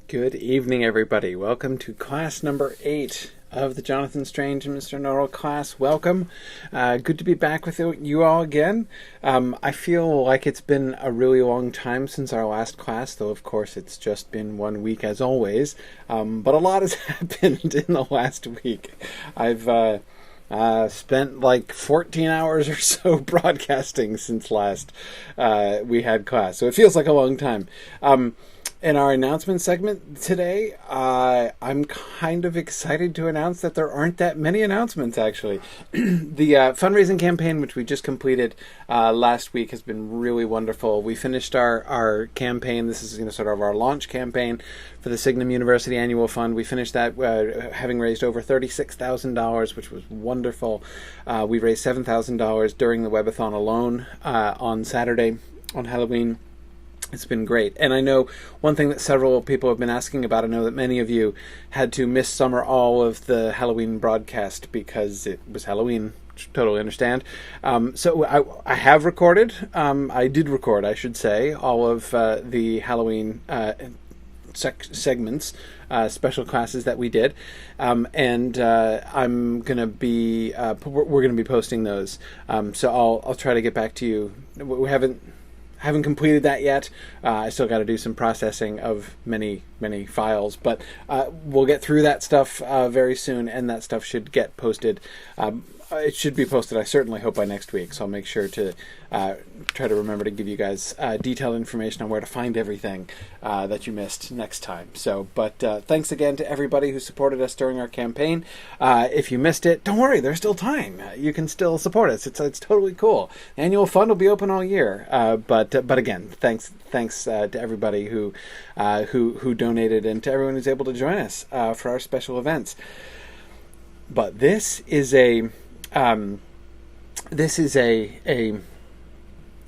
Good evening, everybody. Welcome to class number 8 of the Jonathan Strange and Mr. Norrell class. Welcome. Good to be back with you all again. I feel like it's been a really long time since our last class, though of course it's just been 1 week as always. But a lot has happened in the last week. I've spent like 14 hours or so broadcasting since last we had class, so it feels like a long time. In our announcement segment today, I'm kind of excited to announce that there aren't that many announcements, actually. The fundraising campaign, which we just completed last week, has been really wonderful. We finished our campaign. This is sort of our launch campaign for the Signum University Annual Fund. We finished that having raised over $36,000, which was wonderful. We raised $7,000 during the webathon alone on Saturday, on Halloween. It's been great. And I know one thing that several people have been asking about, I know that many of you had to miss some or all of the Halloween broadcast because it was Halloween, which I totally understand. So I have recorded, I did record, I should say, all of the Halloween segments, special classes that we did. And I'm going to be, we're going to be posting those. So I'll try to get back to you. We haven't completed that yet. I still got to do some processing of many files, but we'll get through that stuff very soon, and that stuff should get posted. It should be posted, I certainly hope, by next week, so I'll make sure to try to remember to give you guys detailed information on where to find everything that you missed next time. But thanks again to everybody who supported us during our campaign. If you missed it, don't worry, there's still time. You can still support us. It's totally cool. The annual fund will be open all year. But again, thanks to everybody who donated, and to everyone who's able to join us for our special events. But this is a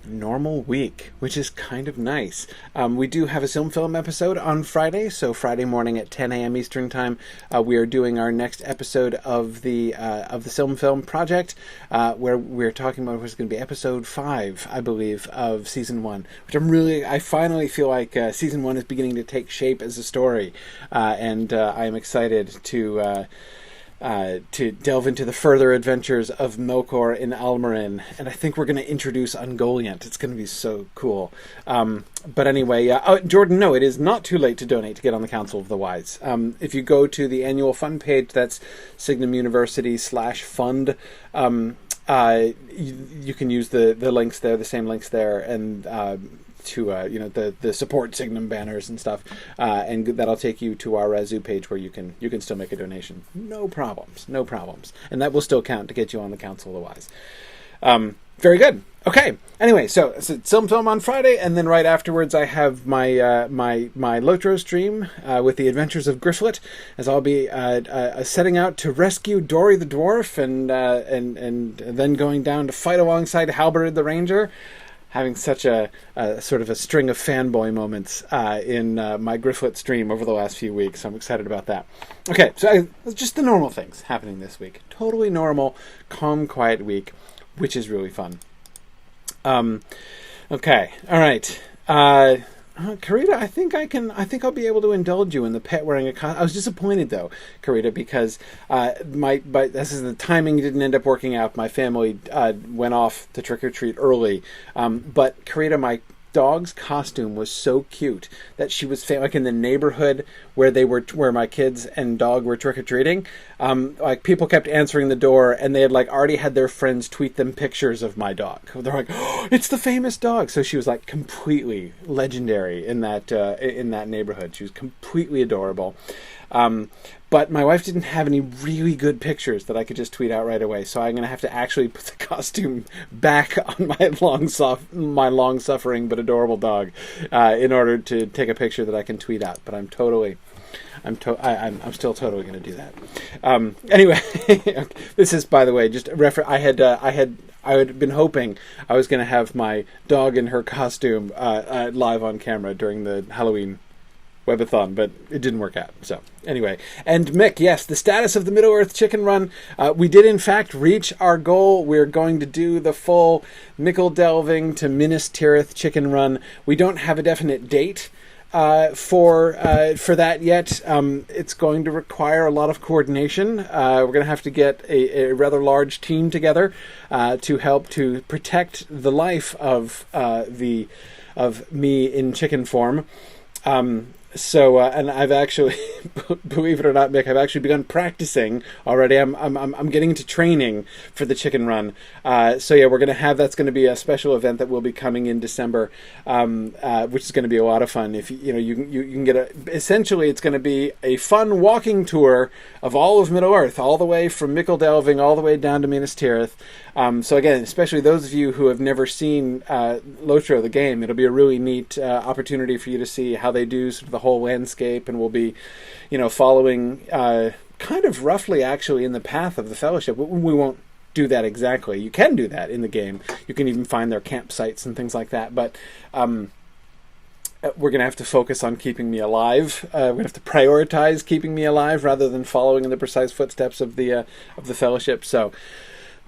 normal week, which is kind of nice. We do have a Film episode on Friday, so Friday morning at 10 a.m. Eastern Time, we are doing our next episode of the Film project, where we're talking about what's going to be episode 5, I believe, of season 1, which I finally feel like season 1 is beginning to take shape as a story, and I am excited to delve into the further adventures of Melkor in Almarin, and I think we're going to introduce Ungoliant. It's going to be so cool. But anyway, Jordan, no, it is not too late to donate to get on the Council of the Wise. If you go to the annual fund page, that's Signum University /fund, you can use the links there, the same links there, and to the support Signum banners and stuff, and that'll take you to our Razoo page where you can still make a donation. No problems, and that will still count to get you on the Council of the Wise. Very good. Okay. Anyway, so it's film on Friday, and then right afterwards I have my my Lotro stream with the Adventures of Grifflet, as I'll be setting out to rescue Dory the Dwarf, and then going down to fight alongside Halberd the Ranger. Having such a sort of a string of fanboy moments in my Grifflet stream over the last few weeks. I'm excited about that. Okay, so just the normal things happening this week. Totally normal, calm, quiet week, which is really fun. Okay, all right. Karita, I think I'll be able to indulge you in the pet wearing a costume. I was disappointed though, Karita, because the timing didn't end up working out. My family went off to trick or treat early, but Karita, my dog's costume was so cute that she was like in the neighborhood where my kids and dog were trick-or-treating, like people kept answering the door, and they had like already had their friends tweet them pictures of my dog. They're like, oh, it's the famous dog. So she was like completely legendary in that neighborhood. She was completely adorable. But my wife didn't have any really good pictures that I could just tweet out right away, so I'm going to have to actually put the costume back on my long-suffering but adorable dog in order to take a picture that I can tweet out. But I'm still totally going to do that. Anyway, this is, by the way, just a reference. I had been hoping I was going to have my dog in her costume live on camera during the Halloween webathon, but it didn't work out. So anyway, and Mick, yes, the status of the Middle-earth chicken run, we did in fact reach our goal. We're going to do the full Mickle delving to Minas Tirith chicken run. We don't have a definite date for that yet. It's going to require a lot of coordination. We're going to have to get a rather large team together to help to protect the life of me in chicken form. And I've actually, believe it or not, Mick, I've actually begun practicing already. I'm getting into training for the chicken run. We're going to have, that's going to be a special event that will be coming in December, which is going to be a lot of fun. If you can get essentially it's going to be a fun walking tour of all of Middle Earth, all the way from Mickle Delving all the way down to Minas Tirith. So again, especially those of you who have never seen Lotro, the game, it'll be a really neat opportunity for you to see how they do sort of the whole landscape, and we'll be, following kind of roughly actually in the path of the Fellowship. We won't do that exactly. You can do that in the game. You can even find their campsites and things like that, but we're going to have to focus on keeping me alive. We're going to have to prioritize keeping me alive rather than following in the precise footsteps of the Fellowship. So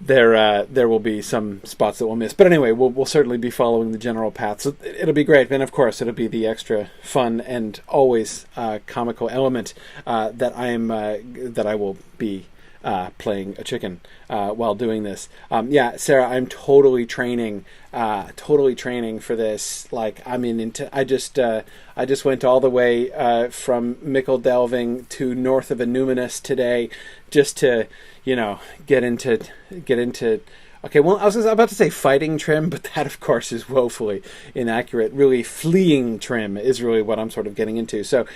there will be some spots that we'll miss, but anyway, we'll certainly be following the general path. So it'll be great, and of course, it'll be the extra fun and always comical element that I will be playing a chicken while doing this. Sarah, I'm totally training for this. Like, I mean, I just went all the way from Mickle Delving to north of Innuminous today, just to get into. Okay, well, I was about to say fighting trim, but that, of course, is woefully inaccurate. Really, fleeing trim is really what I'm sort of getting into. So,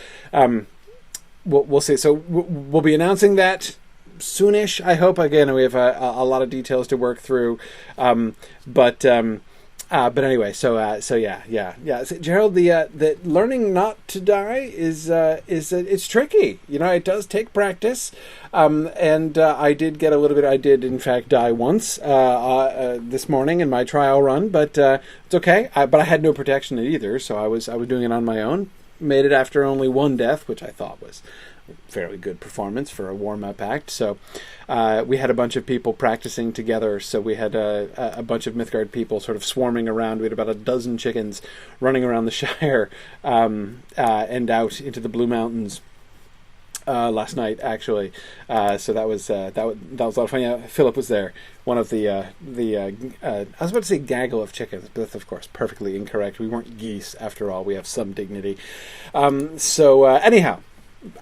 we'll see. So we'll be announcing that soonish, I hope. Again, we have a lot of details to work through, but anyway, so Gerald, the learning not to die is it's tricky. It does take practice, and I did get a little bit. I did in fact die once this morning in my trial run, but it's okay. But I had no protection either, so I was doing it on my own. Made it after only one death, which I thought was fairly good performance for a warm-up act. So we had a bunch of people practicing together. So we had a bunch of Mythgard people sort of swarming around. We had about a dozen chickens running around the Shire and out into the Blue Mountains last night, actually. So that was a lot of fun. Yeah, Philip was there. One of the I was about to say gaggle of chickens, but that's of course perfectly incorrect. We weren't geese after all. We have some dignity. Anyhow,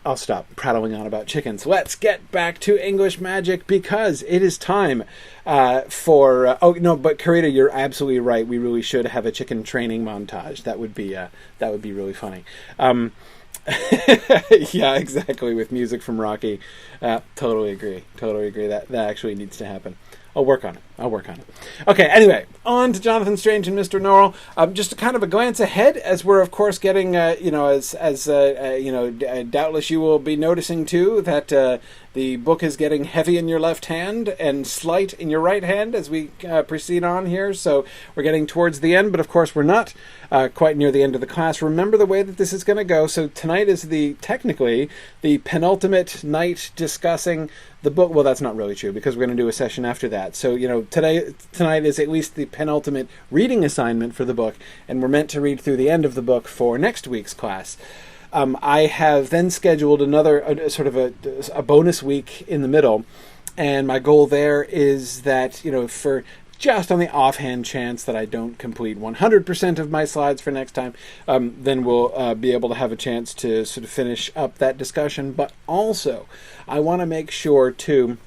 I'll stop prattling on about chickens. Let's get back to English magic, because it is time for... but Karita, you're absolutely right. We really should have a chicken training montage. That would be really funny. Yeah, exactly, with music from Rocky. Totally agree. That actually needs to happen. I'll work on it. Okay, anyway, on to Jonathan Strange and Mr. Norrell. Just a kind of a glance ahead, as we're, of course, getting, doubtless you will be noticing, too, that the book is getting heavy in your left hand and slight in your right hand as we proceed on here. So we're getting towards the end, but, of course, we're not quite near the end of the class. Remember the way that this is going to go. So tonight is technically the penultimate night discussing the book. Well, that's not really true, because we're going to do a session after that. So, tonight is at least the penultimate reading assignment for the book, and we're meant to read through the end of the book for next week's class. I have then scheduled another a bonus week in the middle, and my goal there is that, for just on the offhand chance that I don't complete 100% of my slides for next time, then we'll be able to have a chance to sort of finish up that discussion. But also, I want to make sure to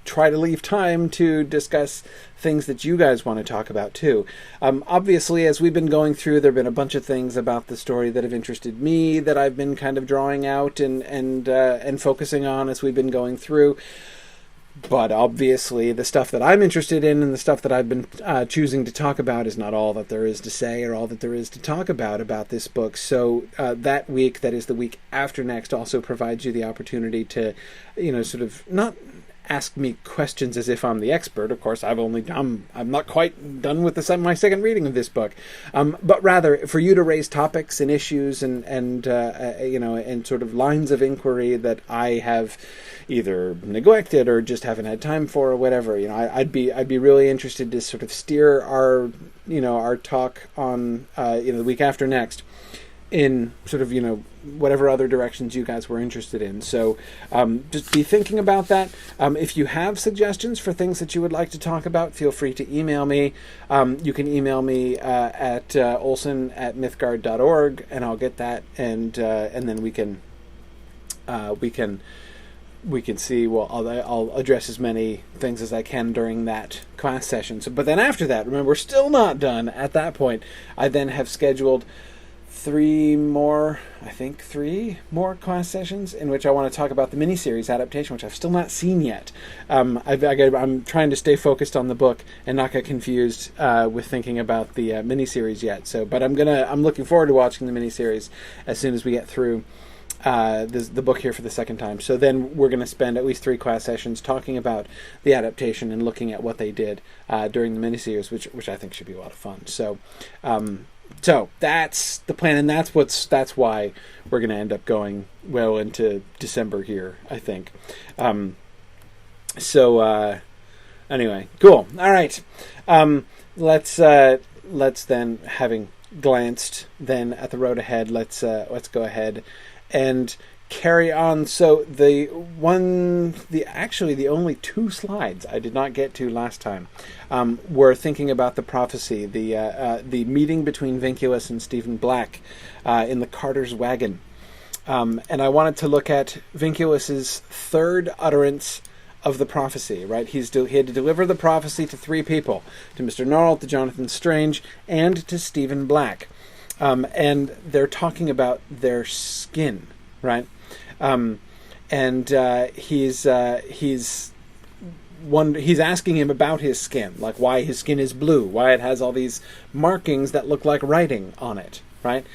try to leave time to discuss things that you guys want to talk about too. Obviously, as we've been going through, there have been a bunch of things about the story that have interested me that I've been kind of drawing out and focusing on as we've been going through. But obviously, the stuff that I'm interested in and the stuff that I've been choosing to talk about is not all that there is to say or all that there is to talk about this book. So that week, that is the week after next, also provides you the opportunity to, sort of not ask me questions as if I'm the expert. Of course, I'm not quite done with my second reading of this book, but rather for you to raise topics and issues and sort of lines of inquiry that I have either neglected or just haven't had time for or whatever. I'd be really interested to sort of steer our talk on the week after next in sort of whatever other directions you guys were interested in. So just be thinking about that. If you have suggestions for things that you would like to talk about, feel free to email me. You can email me at olsen@mythgard.org, and I'll get that, and then we can see. Well, I'll address as many things as I can during that class session. But then after that, remember, we're still not done. At that point, I then have scheduled three more class sessions in which I want to talk about the miniseries adaptation, which I've still not seen yet. I'm trying to stay focused on the book and not get confused with thinking about the miniseries yet. But I'm looking forward to watching the miniseries as soon as we get through the book here for the second time. So then we're going to spend at least 3 class sessions talking about the adaptation and looking at what they did during the miniseries, which I think should be a lot of fun. So that's the plan, and that's why we're going to end up going well into December here, I think. Anyway, cool. All right. Let's then, having glanced then at the road ahead, let's go ahead and carry on. So the only 2 slides I did not get to last time were thinking about the prophecy, the meeting between Vinculus and Stephen Black in the carter's wagon, and I wanted to look at Vinculus's third utterance of the prophecy. Right, he had to deliver the prophecy to 3 people: to Mr. Norrell, to Jonathan Strange, and to Stephen Black, and they're talking about their skin, right? He's asking him about his skin, like why his skin is blue, why it has all these markings that look like writing on it, right?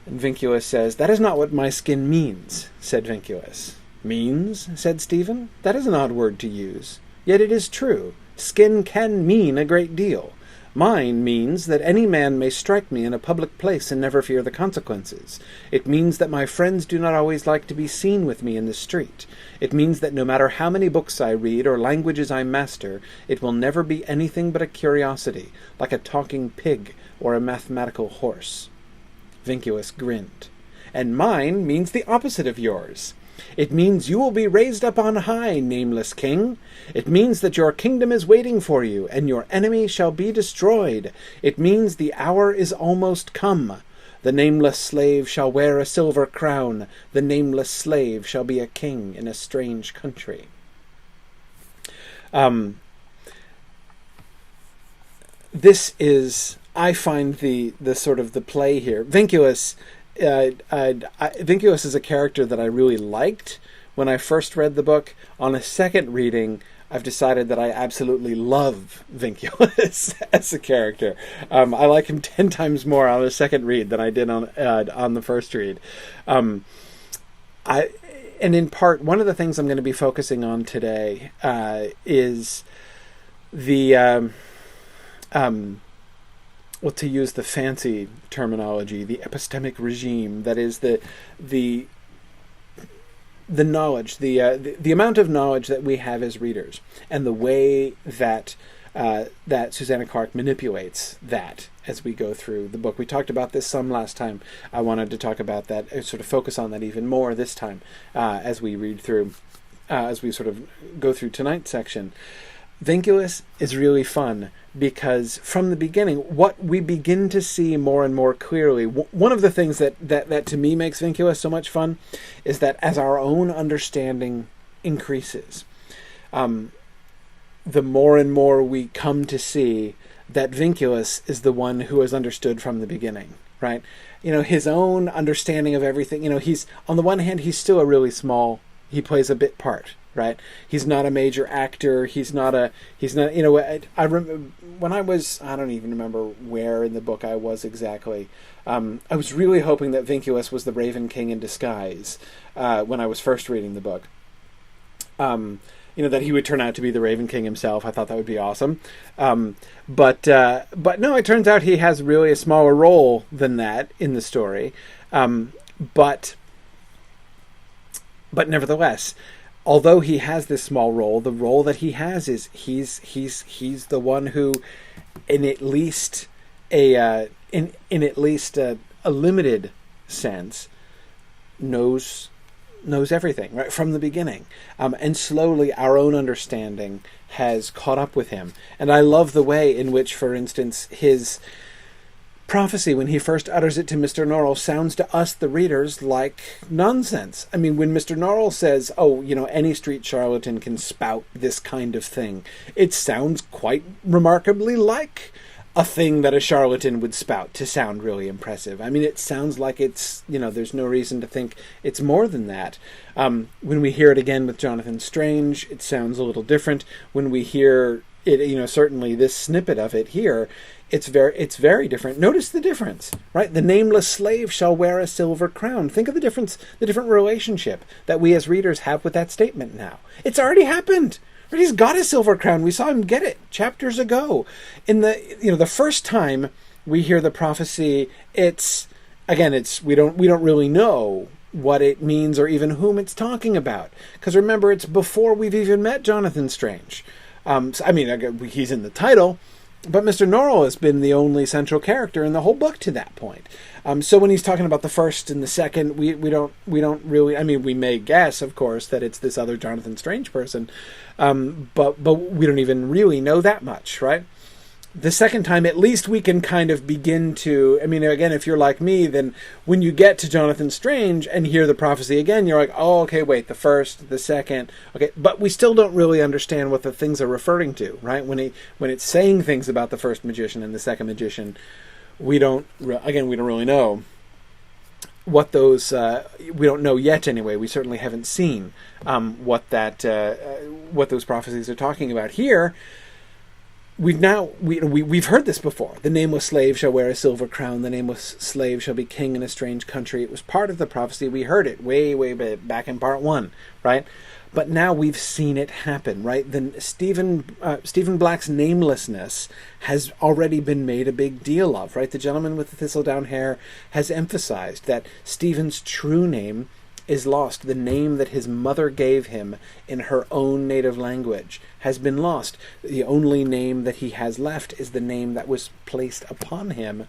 And Vinculus says, "That is not what my skin means," said Vinculus. "Means?" said Stephen. "That is an odd word to use. Yet it is true. Skin can mean a great deal. Mine means that any man may strike me in a public place and never fear the consequences. It means that my friends do not always like to be seen with me in the street. It means that no matter how many books I read or languages I master, it will never be anything but a curiosity, like a talking pig or a mathematical horse." Vinculus grinned. "And mine means the opposite of yours. It means you will be raised up on high, nameless king. It means that your kingdom is waiting for you, and your enemy shall be destroyed. It means the hour is almost come. The nameless slave shall wear a silver crown. The nameless slave shall be a king in a strange country." This is, I find, the sort of the play here. Vinculus is a character that I really liked when I first read the book. On a second reading, I've decided that I absolutely love Vinculus as a character. I like him 10 times more on the second read than I did on the first read. And in part, one of the things I'm going to be focusing on today is the well, to use the fancy terminology, the epistemic regime, that is the knowledge, the amount of knowledge that we have as readers, and the way that Susanna Clarke manipulates that as we go through the book. We talked about this some last time. I wanted to talk about that, sort of focus on that even more this time as we read through, as we sort of go through tonight's section. Vinculus is really fun because from the beginning, what we begin to see more and more clearly, one of the things that to me makes Vinculus so much fun is that as our own understanding increases, the more and more we come to see that Vinculus is the one who has understood from the beginning, right? His own understanding of everything, he's, on the one hand, he's still he plays a bit part, right? He's not a major actor. He's not, I remember when I don't even remember where in the book I was exactly. I was really hoping that Vinculus was the Raven King in disguise when I was first reading the book. that he would turn out to be the Raven King himself. I thought that would be awesome. But no, it turns out he has really a smaller role than that in the story. But nevertheless, although he has this small role, the role that he has is he's the one who, in at least a limited sense, knows everything right from the beginning, and slowly our own understanding has caught up with him. And I love the way in which, for instance, his prophecy, when he first utters it to Mr. Norrell, sounds to us, the readers, like nonsense. I mean, when Mr. Norrell says, oh, any street charlatan can spout this kind of thing, it sounds quite remarkably like a thing that a charlatan would spout to sound really impressive. I mean, it sounds like it's, there's no reason to think it's more than that. When we hear it again with Jonathan Strange, it sounds a little different. When we hear it, certainly this snippet of it here, it's very different. Notice the difference, right? The nameless slave shall wear a silver crown. Think of the difference, the different relationship that we as readers have with that statement now. It's already happened. Right? He's got a silver crown. We saw him get it chapters ago. In the first time we hear the prophecy, we don't really know what it means or even whom it's talking about. Because remember, it's before we've even met Jonathan Strange. He's in the title, but Mr. Norrell has been the only central character in the whole book to that point. So when he's talking about the first and the second, we don't really. I mean, we may guess, of course, that it's this other Jonathan Strange person, but we don't even really know that much, right? The second time, at least we can kind of begin to. I mean, again, if you're like me, then when you get to Jonathan Strange and hear the prophecy again, you're like, oh, okay, wait, the first, the second, okay, but we still don't really understand what the things are referring to, right? When it's saying things about the first magician and the second magician, we don't really know what those. We don't know yet, anyway. We certainly haven't seen what those prophecies are talking about here. We've heard this before. The nameless slave shall wear a silver crown. The nameless slave shall be king in a strange country. It was part of the prophecy. We heard it way back in part 1, right? But now we've seen it happen, right? Then Stephen Black's namelessness has already been made a big deal of, right? The gentleman with the thistledown hair has emphasized that Stephen's true name is lost. The name that his mother gave him in her own native language has been lost. The only name that he has left is the name that was placed upon him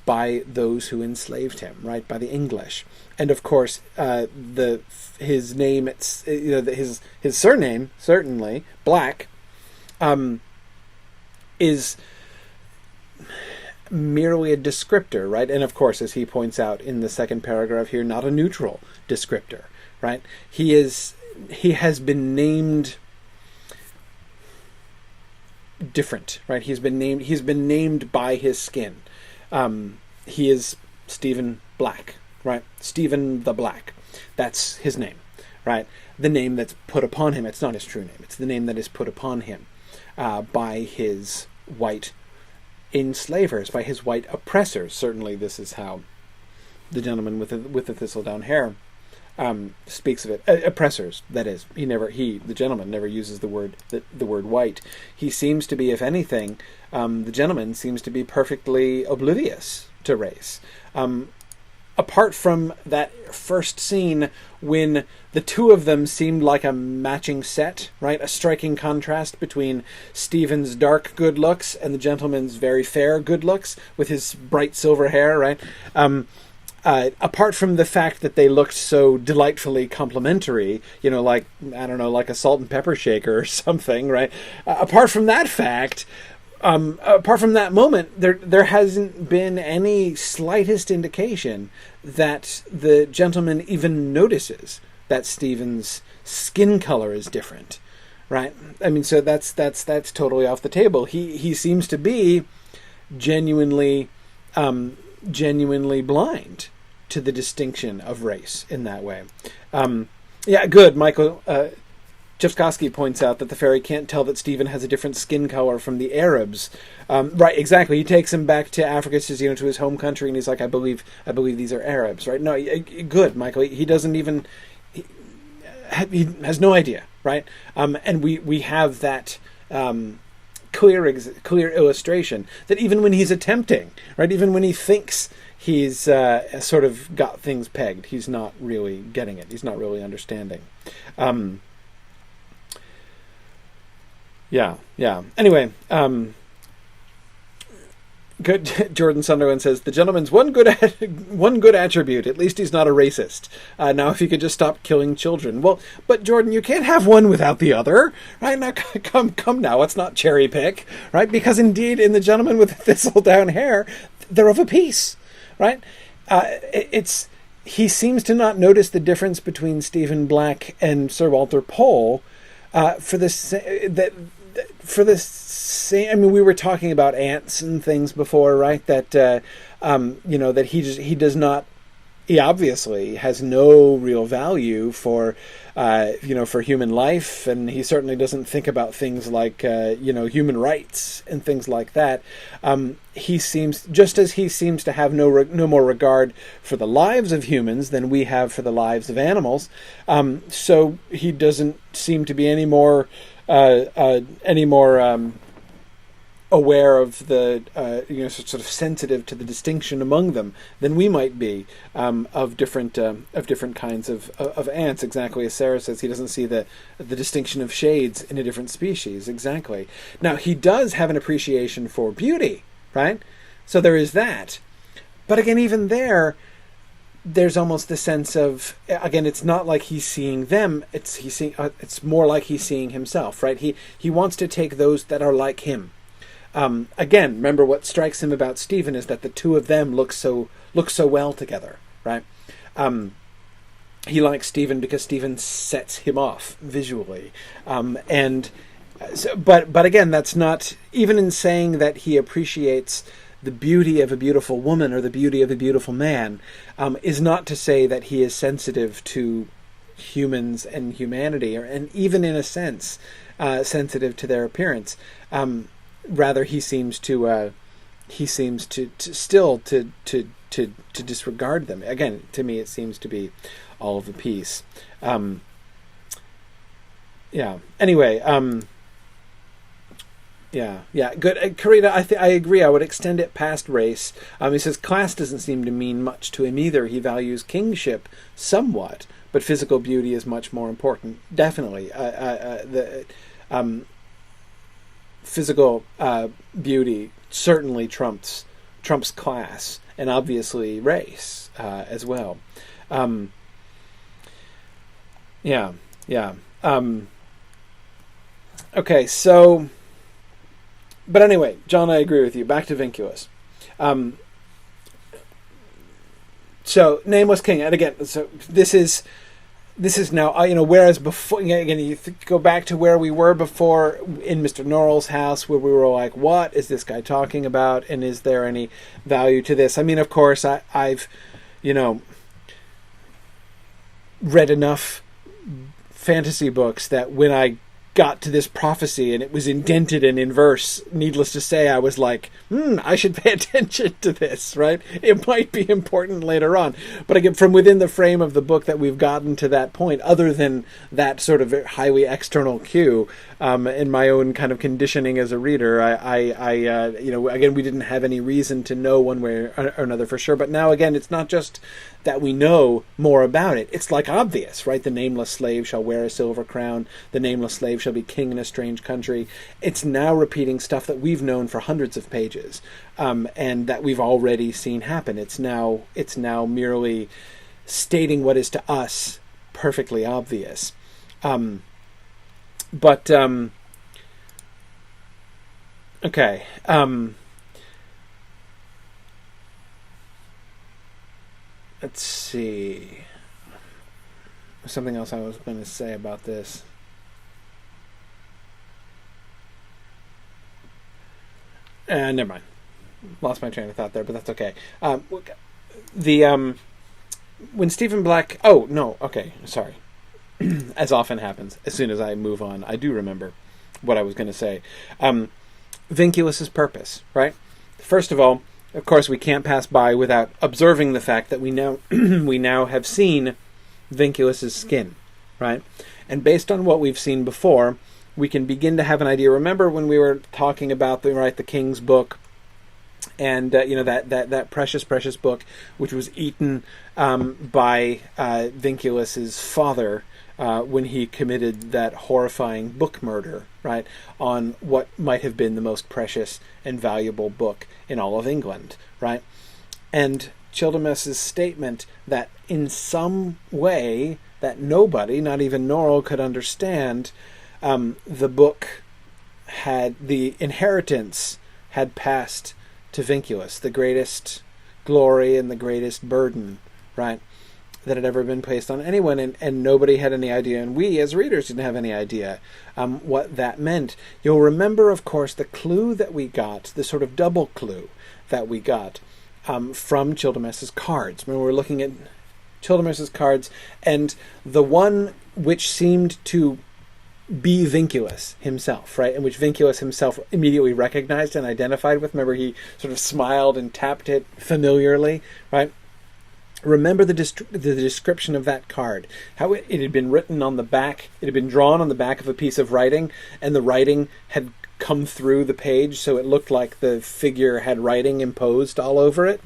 by those who enslaved him, right? By the English. And of course, his name, his surname, certainly, Black, is merely a descriptor, right? And of course, as he points out in the second paragraph here, not a neutral descriptor, right? He has been named different, right? He's been named by his skin. He is Stephen Black, right? Stephen the Black. That's his name, right? The name that's put upon him. It's not his true name. It's the name that is put upon him by his white enslavers, by his white oppressors. Certainly, this is how the gentleman with the thistledown hair speaks of it. Oppressors, that is. The gentleman never uses the word white. He seems to be, if anything, the gentleman seems to be perfectly oblivious to race. Apart from that first scene when the two of them seemed like a matching set, right? A striking contrast between Stephen's dark good looks and the gentleman's very fair good looks with his bright silver hair, right? Apart from the fact that they looked so delightfully complimentary, like a salt and pepper shaker or something, right? Apart from that fact, apart from that moment, there hasn't been any slightest indication that the gentleman even notices that Stephen's skin color is different, right? I mean, so that's totally off the table. He seems to be genuinely blind to the distinction of race in that way. Yeah, good, Michael. Chevskowski points out that the fairy can't tell that Stephen has a different skin color from the Arabs. Right, exactly. He takes him back to Africa, says, to his home country, and he's like, I believe these are Arabs, right? No, good, Michael. He doesn't even... he has no idea, right? And we have that clear illustration that even when he's attempting, right, even when he thinks he's sort of got things pegged, he's not really getting it. He's not really understanding. Yeah. Anyway, good. Jordan Sunderland says the gentleman's one good attribute. At least he's not a racist. Now, if he could just stop killing children. Well, but Jordan, you can't have one without the other, right? Now, come now. Let's not cherry pick, right? Because indeed, in the gentleman with the thistle down hair, they're of a piece, right? He seems to not notice the difference between Stephen Black and Sir Walter Pole for the same. I mean, we were talking about ants and things before, right? That that he obviously has no real value for for human life, and he certainly doesn't think about things like human rights and things like that. He seems to have no more regard for the lives of humans than we have for the lives of animals. So he doesn't seem to be any more aware of the sort of sensitive to the distinction among them than we might be of different kinds of ants. Exactly as Sarah says, he doesn't see the distinction of shades in a different species. Exactly. Now he does have an appreciation for beauty, right? So there is that. But again, even there's almost the sense of, again, it's not like he's seeing them. It's more like he's seeing himself, right? He wants to take those that are like him. Again, remember what strikes him about Stephen is that the two of them look so well together, right? He likes Stephen because Stephen sets him off visually, but again, that's not, even in saying that he appreciates the beauty of a beautiful woman or the beauty of a beautiful man, is not to say that he is sensitive to humans and humanity, and even in a sense, sensitive to their appearance. Rather, he seems to still disregard them. Again, to me, it seems to be all of a piece. Anyway, good. Karita, I agree. I would extend it past race. He says class doesn't seem to mean much to him either. He values kingship somewhat, but physical beauty is much more important. Definitely, physical beauty certainly trumps class, and obviously race as well. Okay, so, but anyway, John, I agree with you. Back to Vinculus. So, nameless king, and again, so this is now, whereas before, again, you go back to where we were before in Mr. Norrell's house, where we were like, what is this guy talking about, and is there any value to this? I mean, of course, I've read enough fantasy books that when I got to this prophecy and it was indented and in verse, needless to say, I was like, I should pay attention to this, right? It might be important later on. But again, from within the frame of the book that we've gotten to that point, other than that sort of highly external cue, in my own kind of conditioning as a reader, again, we didn't have any reason to know one way or another for sure. But now, again, it's not just that we know more about it. It's like obvious, right? The nameless slave shall wear a silver crown. The nameless slave shall be king in a strange country. It's now repeating stuff that we've known for hundreds of pages, and that we've already seen happen. It's now merely stating what is to us perfectly obvious. Okay. Let's see. Something else I was going to say about this. Never mind. Lost my train of thought there, but that's okay. When Stephen Black... Oh, no, okay, sorry. As often happens, as soon as I move on, I do remember what I was going to say. Vinculus's purpose, right? First of all, of course, we can't pass by without observing the fact that we now have seen Vinculus's skin, right? And based on what we've seen before, we can begin to have an idea. Remember when we were talking about the King's Book, and that precious book, which was eaten by Vinculus's father when he committed that horrifying book murder, right, on what might have been the most precious and valuable book in all of England, right? And Childemus's statement that in some way that nobody, not even Norrell, could understand, the book the inheritance had passed to Vinculus, the greatest glory and the greatest burden, right, that had ever been placed on anyone, and nobody had any idea, and we as readers didn't have any idea what that meant. You'll remember, of course, the clue that we got, the sort of double clue that we got from Childemus's cards. When we were looking at Childemus's cards, and the one which seemed to be Vinculus himself, right, and which Vinculus himself immediately recognized and identified with. Remember, he sort of smiled and tapped it familiarly, right? Remember the description of that card, how it had been written on the back, it had been drawn on the back of a piece of writing, and the writing had come through the page, so it looked like the figure had writing imposed all over it.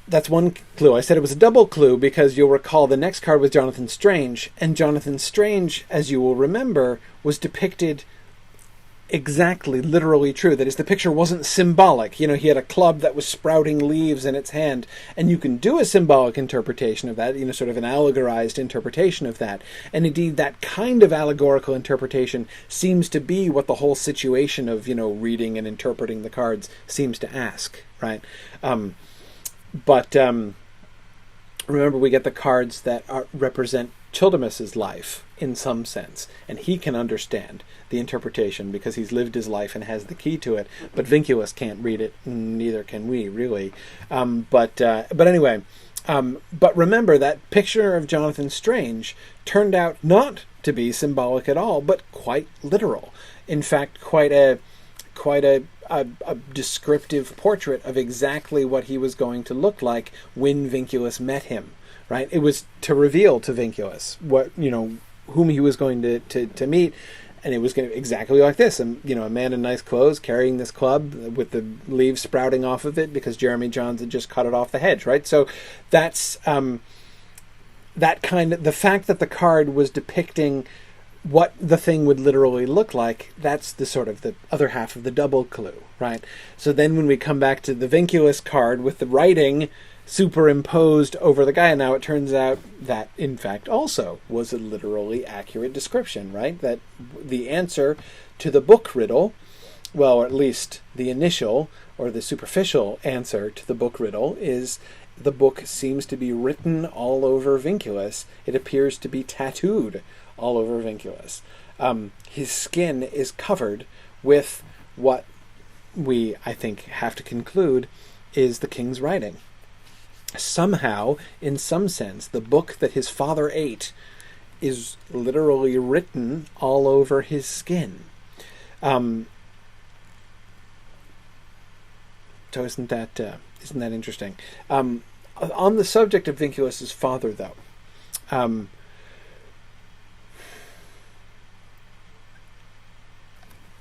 That's one clue. I said it was a double clue because you'll recall the next card was Jonathan Strange, and Jonathan Strange, as you will remember, was depicted exactly, literally true. That is, the picture wasn't symbolic. He had a club that was sprouting leaves in its hand, and you can do a symbolic interpretation of that, sort of an allegorized interpretation of that. And indeed, that kind of allegorical interpretation seems to be what the whole situation of, reading and interpreting the cards seems to ask, right? But remember, we get the cards that represent Childemus's life in some sense, and he can understand the interpretation because he's lived his life and has the key to it. But Vinculus can't read it, neither can we, really. But anyway, but remember that picture of Jonathan Strange turned out not to be symbolic at all, but quite literal. In fact, quite a descriptive portrait of exactly what he was going to look like when Vinculus met him, right? It was to reveal to Vinculus what, whom he was going to meet, and it was going to be exactly like this. A man in nice clothes carrying this club with the leaves sprouting off of it because Jeremy Johns had just cut it off the hedge, right? So that's that kind of, the fact that the card was depicting what the thing would literally look like, that's the sort of the other half of the double clue, right? So then when we come back to the Vinculus card with the writing superimposed over the guy, and now it turns out that, in fact, also was a literally accurate description, right? That the answer to the book riddle, well, or at least the initial or the superficial answer to the book riddle, is the book seems to be written all over Vinculus. It appears to be tattooed all over Vinculus. His skin is covered with what we, I think, have to conclude is the king's writing. Somehow, in some sense, the book that his father ate is literally written all over his skin. So isn't that interesting? On the subject of Vinculus's father, though,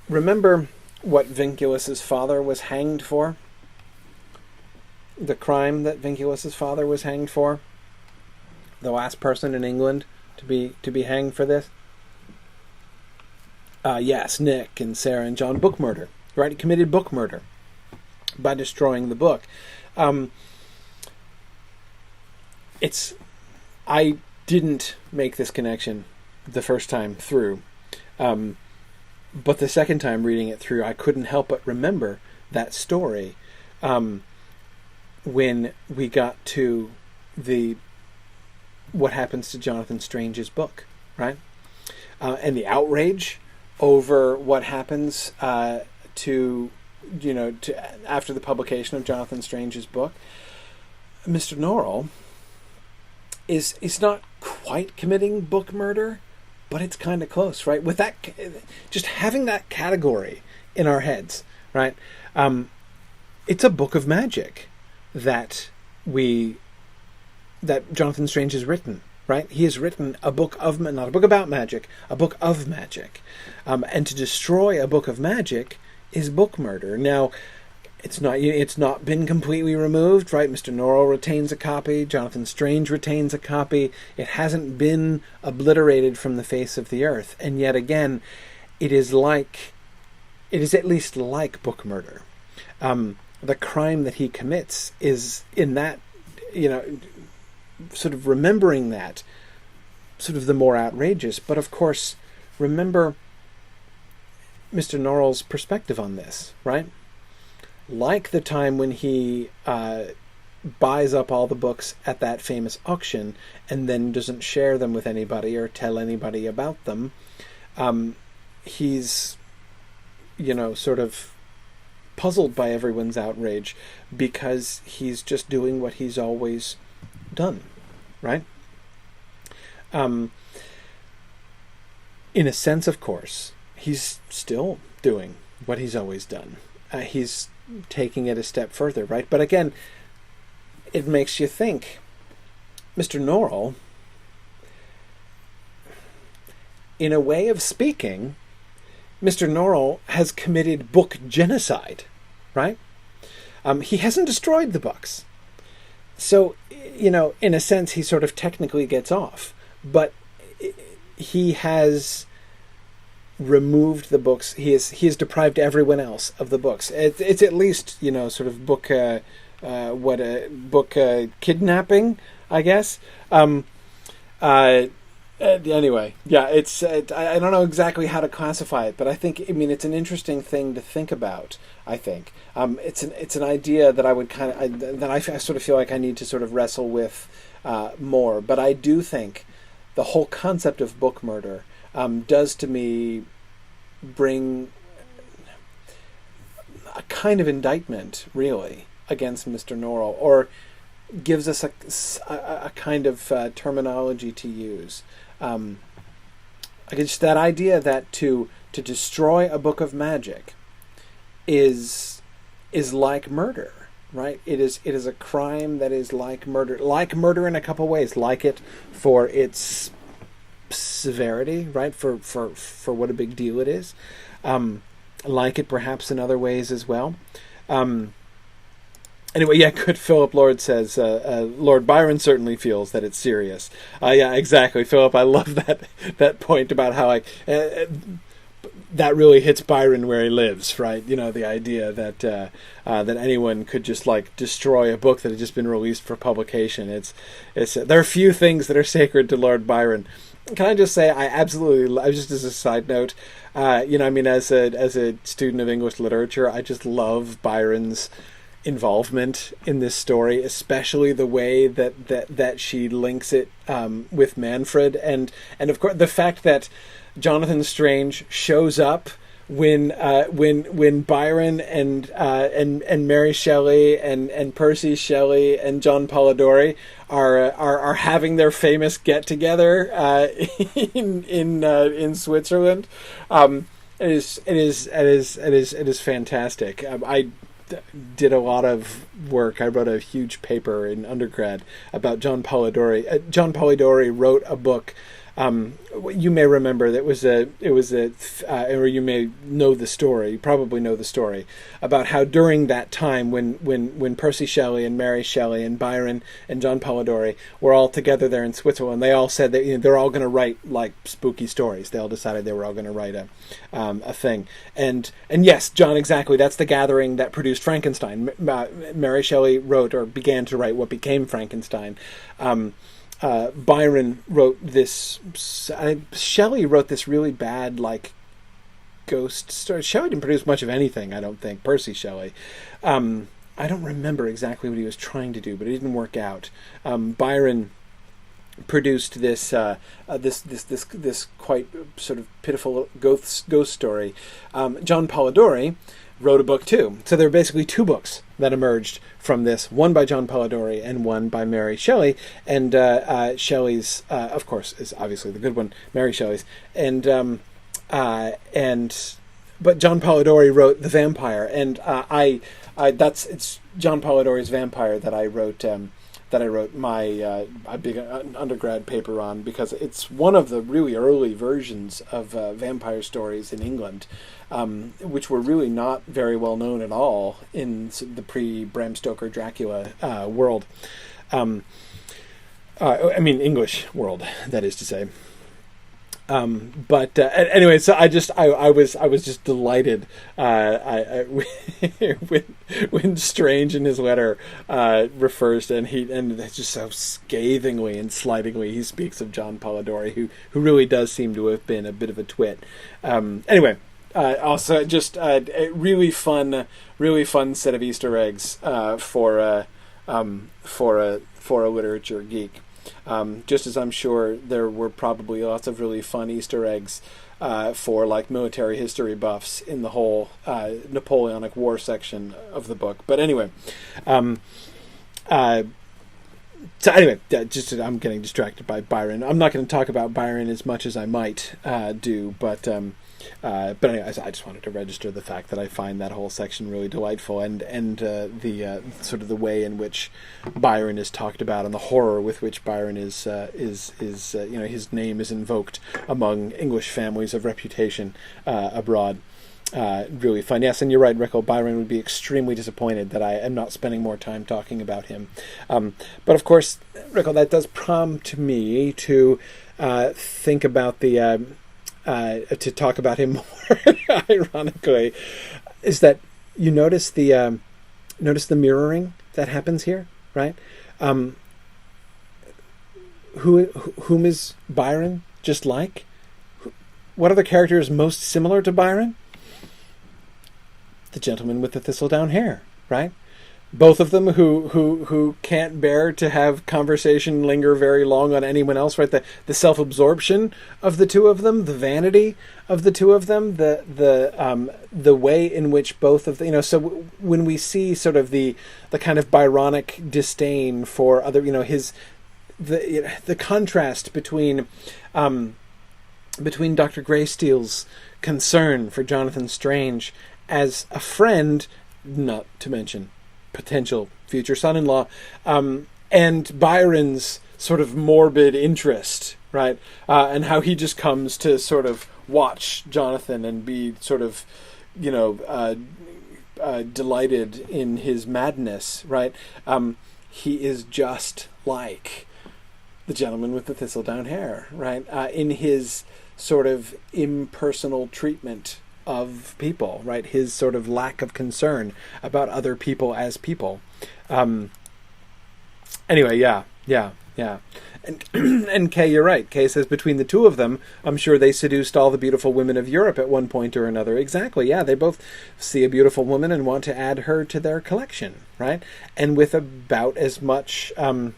remember what Vinculus's father was hanged for? The crime that Vinculus's father was hanged for? The last person in England to be hanged for this? Yes, Nick and Sarah and John, book murder. Right? He committed book murder by destroying the book. I didn't make this connection the first time through. But the second time reading it through, I couldn't help but remember that story when we got to what happens to Jonathan Strange's book, right? And the outrage over what happens to after the publication of Jonathan Strange's book. Mr. Norrell is not quite committing book murder, but it's kind of close, right? With that, just having that category in our heads, right? It's a book of magic that Jonathan Strange has written, right? He has written a book of, not a book about magic, a book of magic. And to destroy a book of magic is book murder. Now, it's not been completely removed, right? Mr. Norrell retains a copy. Jonathan Strange retains a copy. It hasn't been obliterated from the face of the earth. And yet again, it is at least like book murder. The crime that he commits is in that, sort of remembering that, sort of the more outrageous. But of course, remember Mr. Norrell's perspective on this, right? Like the time when he buys up all the books at that famous auction and then doesn't share them with anybody or tell anybody about them, he's, sort of puzzled by everyone's outrage because he's just doing what he's always done, right? In a sense, of course, he's still doing what he's always done. He's taking it a step further, right? But again, it makes you think. Mr. Norrell, in a way of speaking, Mr. Norrell has committed book genocide, right? He hasn't destroyed the books. So, in a sense, he sort of technically gets off. But he has removed the books. He has deprived everyone else of the books. It's at least, sort of book kidnapping, I guess. Anyway, yeah, I don't know exactly how to classify it, but it's an interesting thing to think about. I think it's an idea that I sort of feel like I need to sort of wrestle with more. But I do think the whole concept of book murder does to me bring a kind of indictment, really, against Mr. Norrell, or gives us a kind of terminology to use. Just that idea that to destroy a book of magic is like murder, right? It is a crime that is like murder in a couple ways. Like it for its severity, right? For what a big deal it is. Like it perhaps in other ways as well. Anyway, yeah, good. Philip Lord says, Lord Byron certainly feels that it's serious. Yeah, exactly, Philip. I love that point about how that really hits Byron where he lives, right? The idea that that anyone could just destroy a book that had just been released for publication. There are few things that are sacred to Lord Byron. Can I just say, just as a side note, as a student of English literature, I just love Byron's involvement in this story, especially the way that she links it with Manfred, and of course the fact that Jonathan Strange shows up when Byron and Mary Shelley and Percy Shelley and John Polidori are having their famous get together in Switzerland. It is fantastic. I did a lot of work. I wrote a huge paper in undergrad about John Polidori. John Polidori wrote a book. You may remember that or you may know the story. You probably know the story about how during that time when Percy Shelley and Mary Shelley and Byron and John Polidori were all together there in Switzerland, they all said that they're all going to write spooky stories. They all decided they were all going to write a thing. And yes, John, exactly. That's the gathering that produced Frankenstein. Mary Shelley wrote or began to write what became Frankenstein. Byron wrote this. Shelley wrote this really bad, ghost story. Shelley didn't produce much of anything, I don't think. Percy Shelley. I don't remember exactly what he was trying to do, but it didn't work out. Byron produced this quite sort of pitiful ghost story. John Polidori wrote a book too. So there are basically two books that emerged from this, one by John Polidori and one by Mary Shelley. And Shelley's, of course, is obviously the good one, Mary Shelley's. But John Polidori wrote The Vampire, and it's John Polidori's Vampire that I wrote that I wrote my a big undergrad paper on, because it's one of the really early versions of vampire stories in England, which were really not very well known at all in the pre-Bram Stoker Dracula world. I mean, English world, that is to say. But anyway, so I was just delighted when Strange in his letter refers to, and it's just so scathingly and slightingly he speaks of John Polidori, who really does seem to have been a bit of a twit. Anyway. Also, just a really fun set of Easter eggs for a literature geek. Just as I'm sure there were probably lots of really fun Easter eggs for like military history buffs in the whole Napoleonic War section of the book. But anyway, I'm getting distracted by Byron. I'm not going to talk about Byron as much as I might do, but anyway, I just wanted to register the fact that I find that whole section really delightful, and the sort of the way in which Byron is talked about, and the horror with which Byron is his name is invoked among English families of reputation abroad. Really fun. Yes, and you're right, Rickle. Byron would be extremely disappointed that I am not spending more time talking about him. But of course, Rickle, that does prompt me to think about to talk about him more, ironically, is that you notice the mirroring that happens here, right? Whom is Byron just like? What other character is most similar to Byron? The gentleman with the thistledown hair, right? Both of them who can't bear to have conversation linger very long on anyone else, right? The self-absorption of the two of them, the vanity of the two of them, the way in which both of the, so when we see sort of the kind of Byronic disdain for other, the contrast between Dr. Greysteel's concern for Jonathan Strange as a friend, not to mention potential future son-in-law, and Byron's sort of morbid interest, right? And how he just comes to sort of watch Jonathan and be sort of, delighted in his madness, right? He is just like the gentleman with the thistledown hair, right? In his sort of impersonal treatment of people, right? His sort of lack of concern about other people as people. Anyway, yeah. And Kay, you're right. Kay says between the two of them, I'm sure they seduced all the beautiful women of Europe at one point or another. Exactly, yeah. They both see a beautiful woman and want to add her to their collection, right? And with about as much, a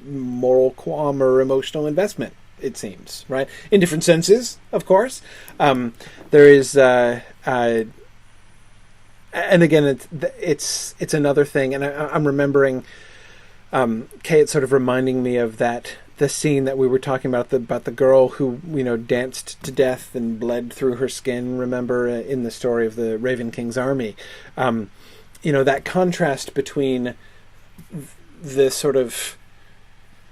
moral qualm or emotional investment, it seems, right? In different senses, of course. There is, and again, it's another thing, and I'm remembering, Kay, it's sort of reminding me of the scene that we were talking about the girl who danced to death and bled through her skin. Remember in the story of the Raven King's army, that contrast between the sort of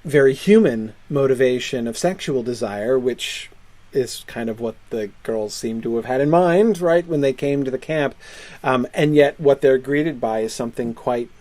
very human motivation of sexual desire, which is kind of what the girls seem to have had in mind, right, when they came to the camp, and yet what they're greeted by is something quite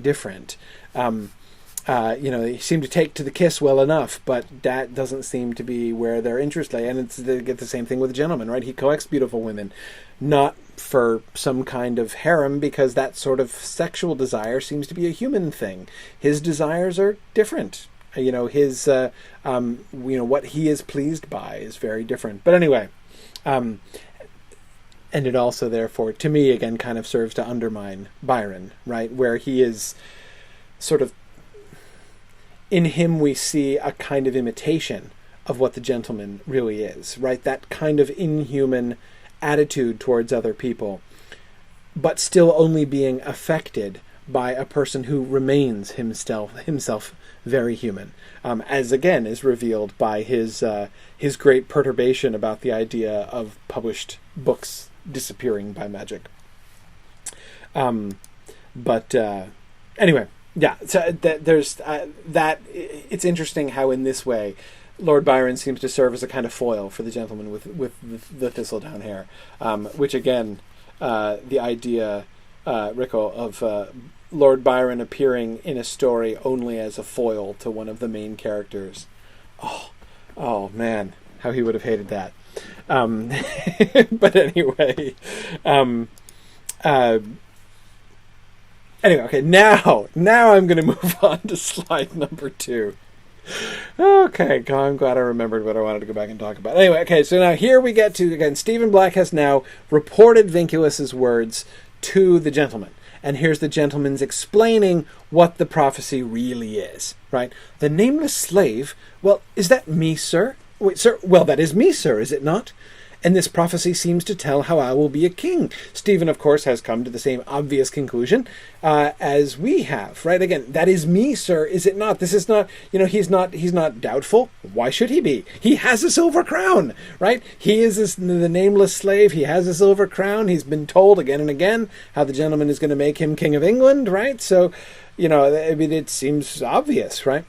different. They seem to take to the kiss well enough, but that doesn't seem to be where their interest lay. And they get the same thing with the gentleman, right? He collects beautiful women, not for some kind of harem, because that sort of sexual desire seems to be a human thing. His desires are different. His what he is pleased by is very different. But anyway, and it also, therefore, to me, again, kind of serves to undermine Byron, right? Where he is sort of, in him we see a kind of imitation of what the gentleman really is, right? That kind of inhuman attitude towards other people, but still only being affected by a person who remains himself very human, as again is revealed by his great perturbation about the idea of published books disappearing by magic. But Anyway, yeah. So there's that. It's interesting how in this way, Lord Byron seems to serve as a kind of foil for the gentleman with the thistledown hair, which again, the idea, Rico, of Lord Byron appearing in a story only as a foil to one of the main characters. Oh man, how he would have hated that. But anyway, anyway, okay. Now I'm going to move on to slide number 2. Okay, I'm glad I remembered what I wanted to go back and talk about. Anyway, okay, so now here we get to, again, Stephen Black has now reported Vinculus's words to the gentleman. And here's the gentleman's explaining what the prophecy really is, right? The nameless slave, well, is that me, sir? Wait, sir, well, that is me, sir, is it not? And this prophecy seems to tell how I will be a king. Stephen, of course, has come to the same obvious conclusion as we have, right? Again, that is me, sir, is it not? This is not, he's not doubtful. Why should he be? He has a silver crown, right? He is the nameless slave. He has a silver crown. He's been told again and again how the gentleman is going to make him king of England, right? So, I mean, it seems obvious, right?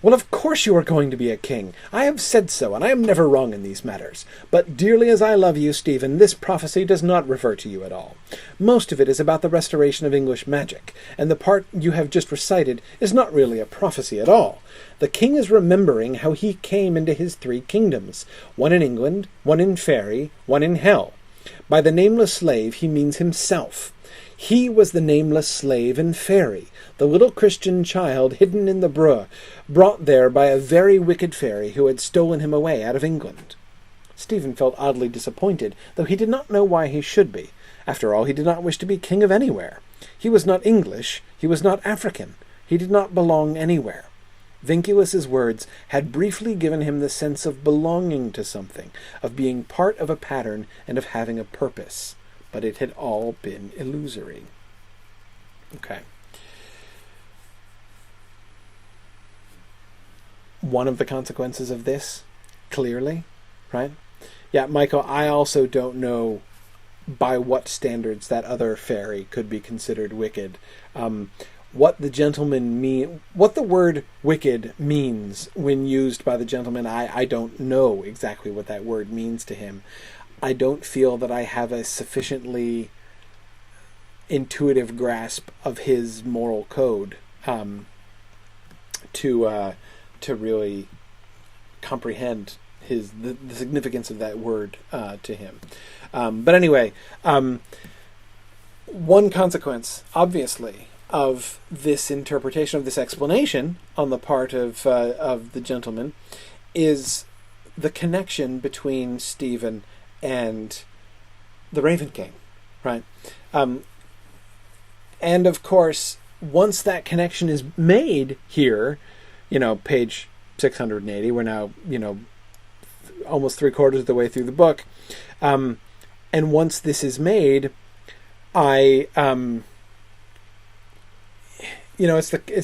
Well, of course you are going to be a king. I have said so, and I am never wrong in these matters. But dearly as I love you, Stephen, this prophecy does not refer to you at all. Most of it is about the restoration of English magic, and the part you have just recited is not really a prophecy at all. The king is remembering how he came into his 3 kingdoms, one in England, one in Faery, one in Hell. By the nameless slave he means himself. He was the nameless slave in Faery, the little Christian child hidden in the Brugh, brought there by a very wicked fairy who had stolen him away out of England. Stephen felt oddly disappointed, though he did not know why he should be. After all, he did not wish to be king of anywhere. He was not English, he was not African. He did not belong anywhere. Vinculus's words had briefly given him the sense of belonging to something, of being part of a pattern and of having a purpose. But it had all been illusory. Okay. One of the consequences of this, clearly, right? Yeah, Michael, I also don't know by what standards that other fairy could be considered wicked. What the word wicked means when used by the gentleman, I don't know exactly what that word means to him. I don't feel that I have a sufficiently intuitive grasp of his moral code to really comprehend the significance of that word to him. But anyway, one consequence, obviously, of this interpretation, of this explanation on the part of the gentleman, is the connection between Stephen and the Raven King, right? And of course, once that connection is made here, page 680, we're now, almost 3/4 of the way through the book. And once this is made, it's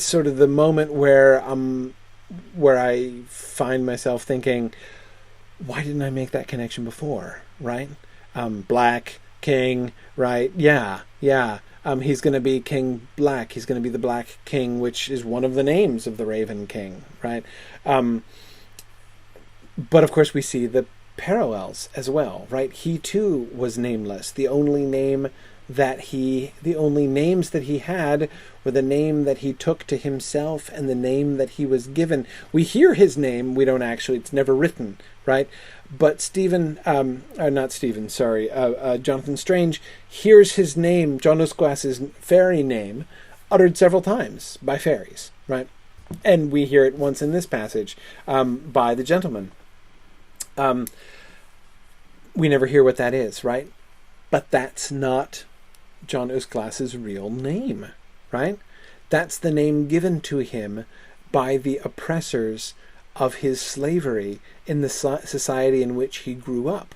sort of the moment where I find myself thinking, why didn't I make that connection before, right? Black King, right? Yeah. He's going to be King Black. He's going to be the Black King, which is one of the names of the Raven King, right? But of course we see the parallels as well, right? He too was nameless. The only names that he had were the name that he took to himself and the name that he was given. We hear his name, we don't actually, it's never written, right? But Jonathan Strange hears his name, John Usglass's fairy name, uttered several times by fairies, right? And we hear it once in this passage by the gentleman. We never hear what that is, right? But that's not John Usglass's real name, right? That's the name given to him by the oppressors of his slavery in the society in which he grew up.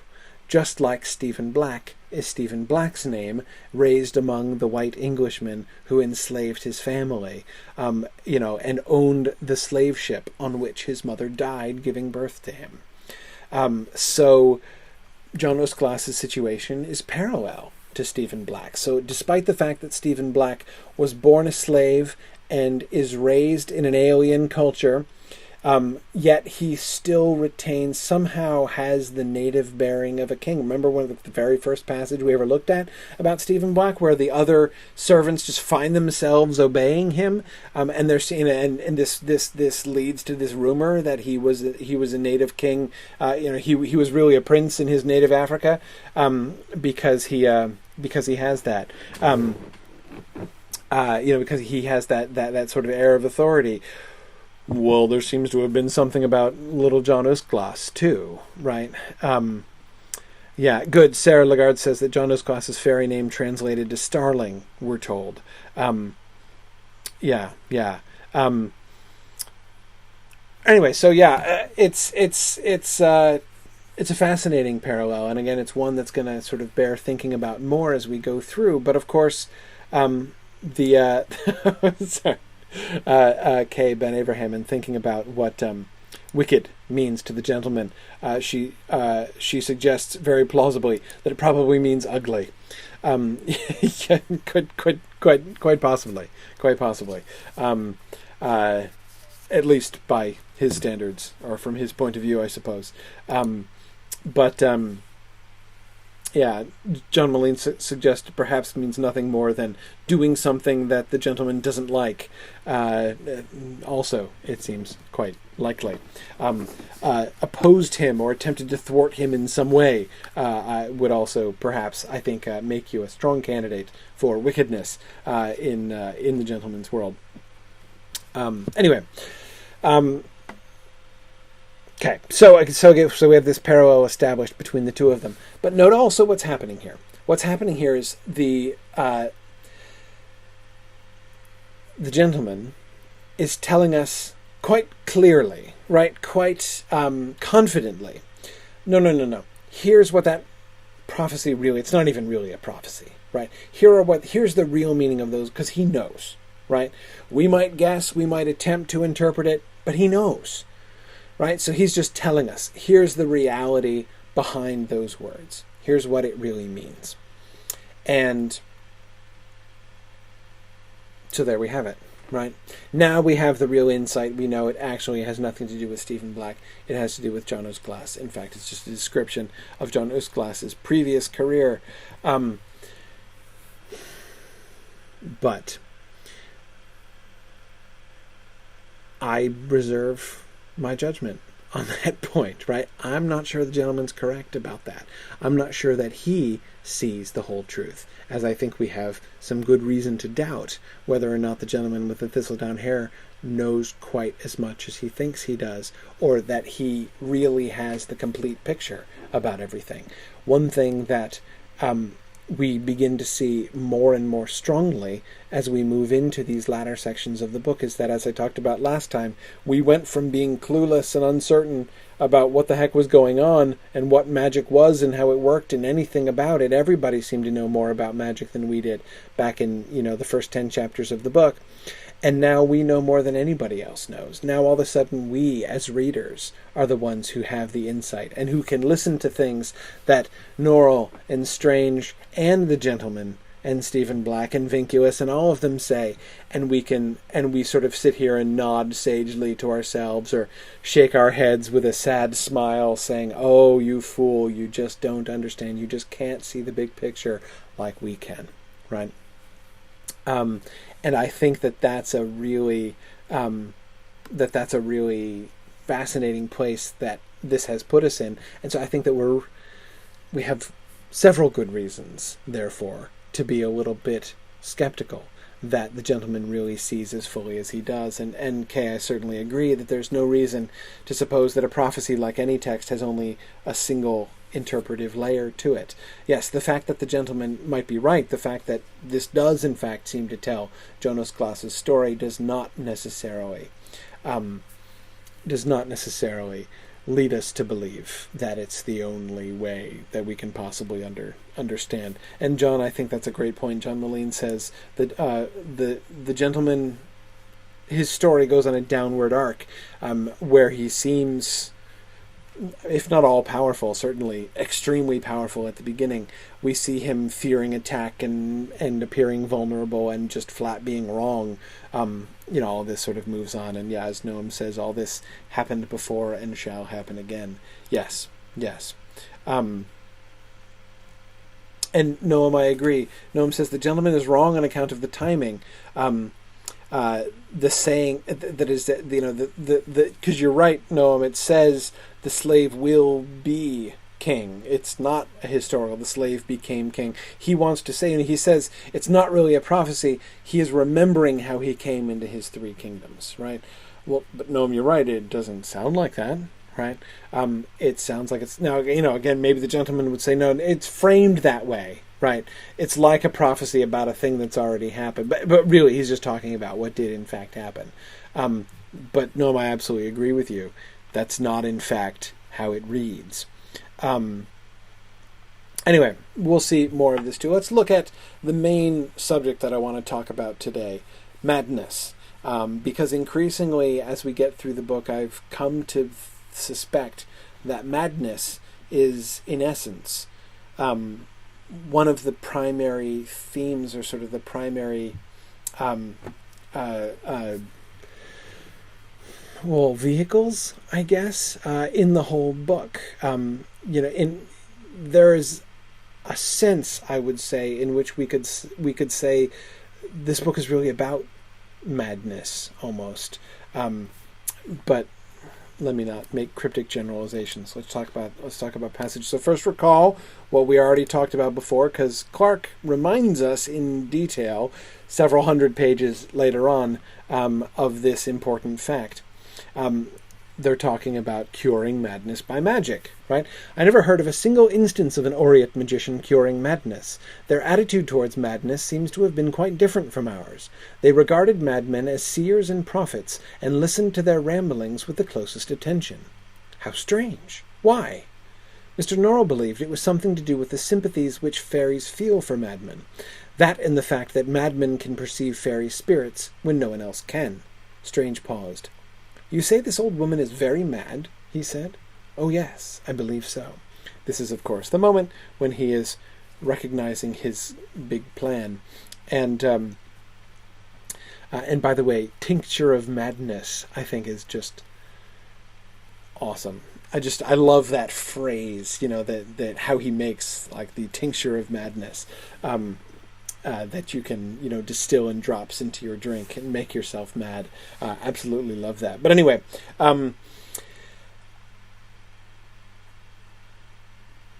Just like Stephen Black is Stephen Black's name, raised among the white Englishmen who enslaved his family, and owned the slave ship on which his mother died giving birth to him. So John Usglass's situation is parallel, to Stephen Black. So despite the fact that Stephen Black was born a slave and is raised in an alien culture, yet he still retains, somehow has the native bearing of a king. Remember one of the very first passage we ever looked at about Stephen Black, where the other servants just find themselves obeying him, and they're seeing, and this leads to this rumor that he was a native king. He was really a prince in his native Africa, because he has that. Because he has that sort of air of authority. Well, there seems to have been something about little John Usglas too, right? Good. Sarah Lagarde says that John Usglas's fairy name translated to starling, we're told. Anyway, so it's a fascinating parallel, and again, it's one that's going to sort of bear thinking about more as we go through. But of course, sorry. Kay Ben Abraham, and thinking about what wicked means to the gentleman, she suggests very plausibly that it probably means ugly. Quite possibly. At least by his standards, or from his point of view, I suppose. John Moline suggests perhaps means nothing more than doing something that the gentleman doesn't like. Also, it seems quite likely. Opposed him or attempted to thwart him in some way would also perhaps, I think, make you a strong candidate for wickedness in the gentleman's world. Okay, so we have this parallel established between the two of them. But note also what's happening here. What's happening here is the gentleman is telling us quite clearly, right, quite confidently, no. Here's what that prophecy really, it's not even really a prophecy, right? Here's the real meaning of those, because he knows, right? We might guess, we might attempt to interpret it, but he knows. Right? So he's just telling us, here's the reality behind those words. Here's what it really means. And so there we have it, right? Now we have the real insight. We know it actually has nothing to do with Stephen Black. It has to do with John Usglas. In fact, it's just a description of John Usglas's previous career. But I reserve my judgment on that point, right? I'm not sure the gentleman's correct about that. I'm not sure that he sees the whole truth, as I think we have some good reason to doubt whether or not the gentleman with the thistledown hair knows quite as much as he thinks he does, or that he really has the complete picture about everything. One thing that we begin to see more and more strongly as we move into these latter sections of the book is that, as I talked about last time, we went from being clueless and uncertain about what the heck was going on and what magic was and how it worked and anything about it. Everybody seemed to know more about magic than we did back in, the first 10 chapters of the book. And now we know more than anybody else knows. Now all of a sudden we, as readers, are the ones who have the insight and who can listen to things that Norrell and Strange and the Gentleman and Stephen Black and Vinculus and all of them say, and we sort of sit here and nod sagely to ourselves or shake our heads with a sad smile saying, "Oh, you fool, you just don't understand. You just can't see the big picture like we can," right? And I think that that's a really fascinating place that this has put us in. And so I think that we have several good reasons, therefore, to be a little bit skeptical that the gentleman really sees as fully as he does. And Kay, I certainly agree that there's no reason to suppose that a prophecy, like any text, has only a single interpretive layer to it. Yes, the fact that the gentleman might be right, the fact that this does in fact seem to tell John Usglas's story does not necessarily lead us to believe that it's the only way that we can possibly understand. And John, I think that's a great point. John Moline says that the gentleman, his story goes on a downward arc, where he seems if not all powerful, certainly extremely powerful at the beginning. We see him fearing attack and appearing vulnerable and just flat being wrong. All this sort of moves on. And yeah, as Noam says, all this happened before and shall happen again. Yes. And Noam, I agree. Noam says the gentleman is wrong on account of the timing. The saying that is that because you're right, Noam. It says the slave will be king. It's not a historical. The slave became king. He wants to say, and he says it's not really a prophecy. He is remembering how he came into his three kingdoms, right? Well, but Noam, you're right. It doesn't sound like that, right? It sounds like it's now. Again, maybe the gentleman would say no. It's framed that way. Right, it's like a prophecy about a thing that's already happened, but really he's just talking about what did in fact happen. But no, I absolutely agree with you. That's not in fact how it reads. Anyway, we'll see more of this too. Let's look at the main subject that I want to talk about today, madness. Because increasingly, as we get through the book, I've come to suspect that madness is, in essence, one of the primary themes, or sort of the primary vehicles, I guess, in the whole book. There's a sense, I would say, in which we could say this book is really about madness, almost. But let me not make cryptic generalizations. Let's talk about passage. So first, recall what we already talked about before, because Clarke reminds us in detail, several hundred pages later on, of this important fact. They're talking about curing madness by magic, right? I never heard of a single instance of an Orient magician curing madness. Their attitude towards madness seems to have been quite different from ours. They regarded madmen as seers and prophets, and listened to their ramblings with the closest attention. How strange! Why? Mr. Norrell believed it was something to do with the sympathies which fairies feel for madmen. That and the fact that madmen can perceive fairy spirits when no one else can. Strange paused. You say this old woman is very mad, he said. Oh yes, I believe so. This is, of course, the moment when he is recognizing his big plan. And by the way, tincture of madness, I think, is just awesome. I love that phrase, that how he makes like the tincture of madness. That you can, distill in drops into your drink and make yourself mad. Absolutely love that. But anyway,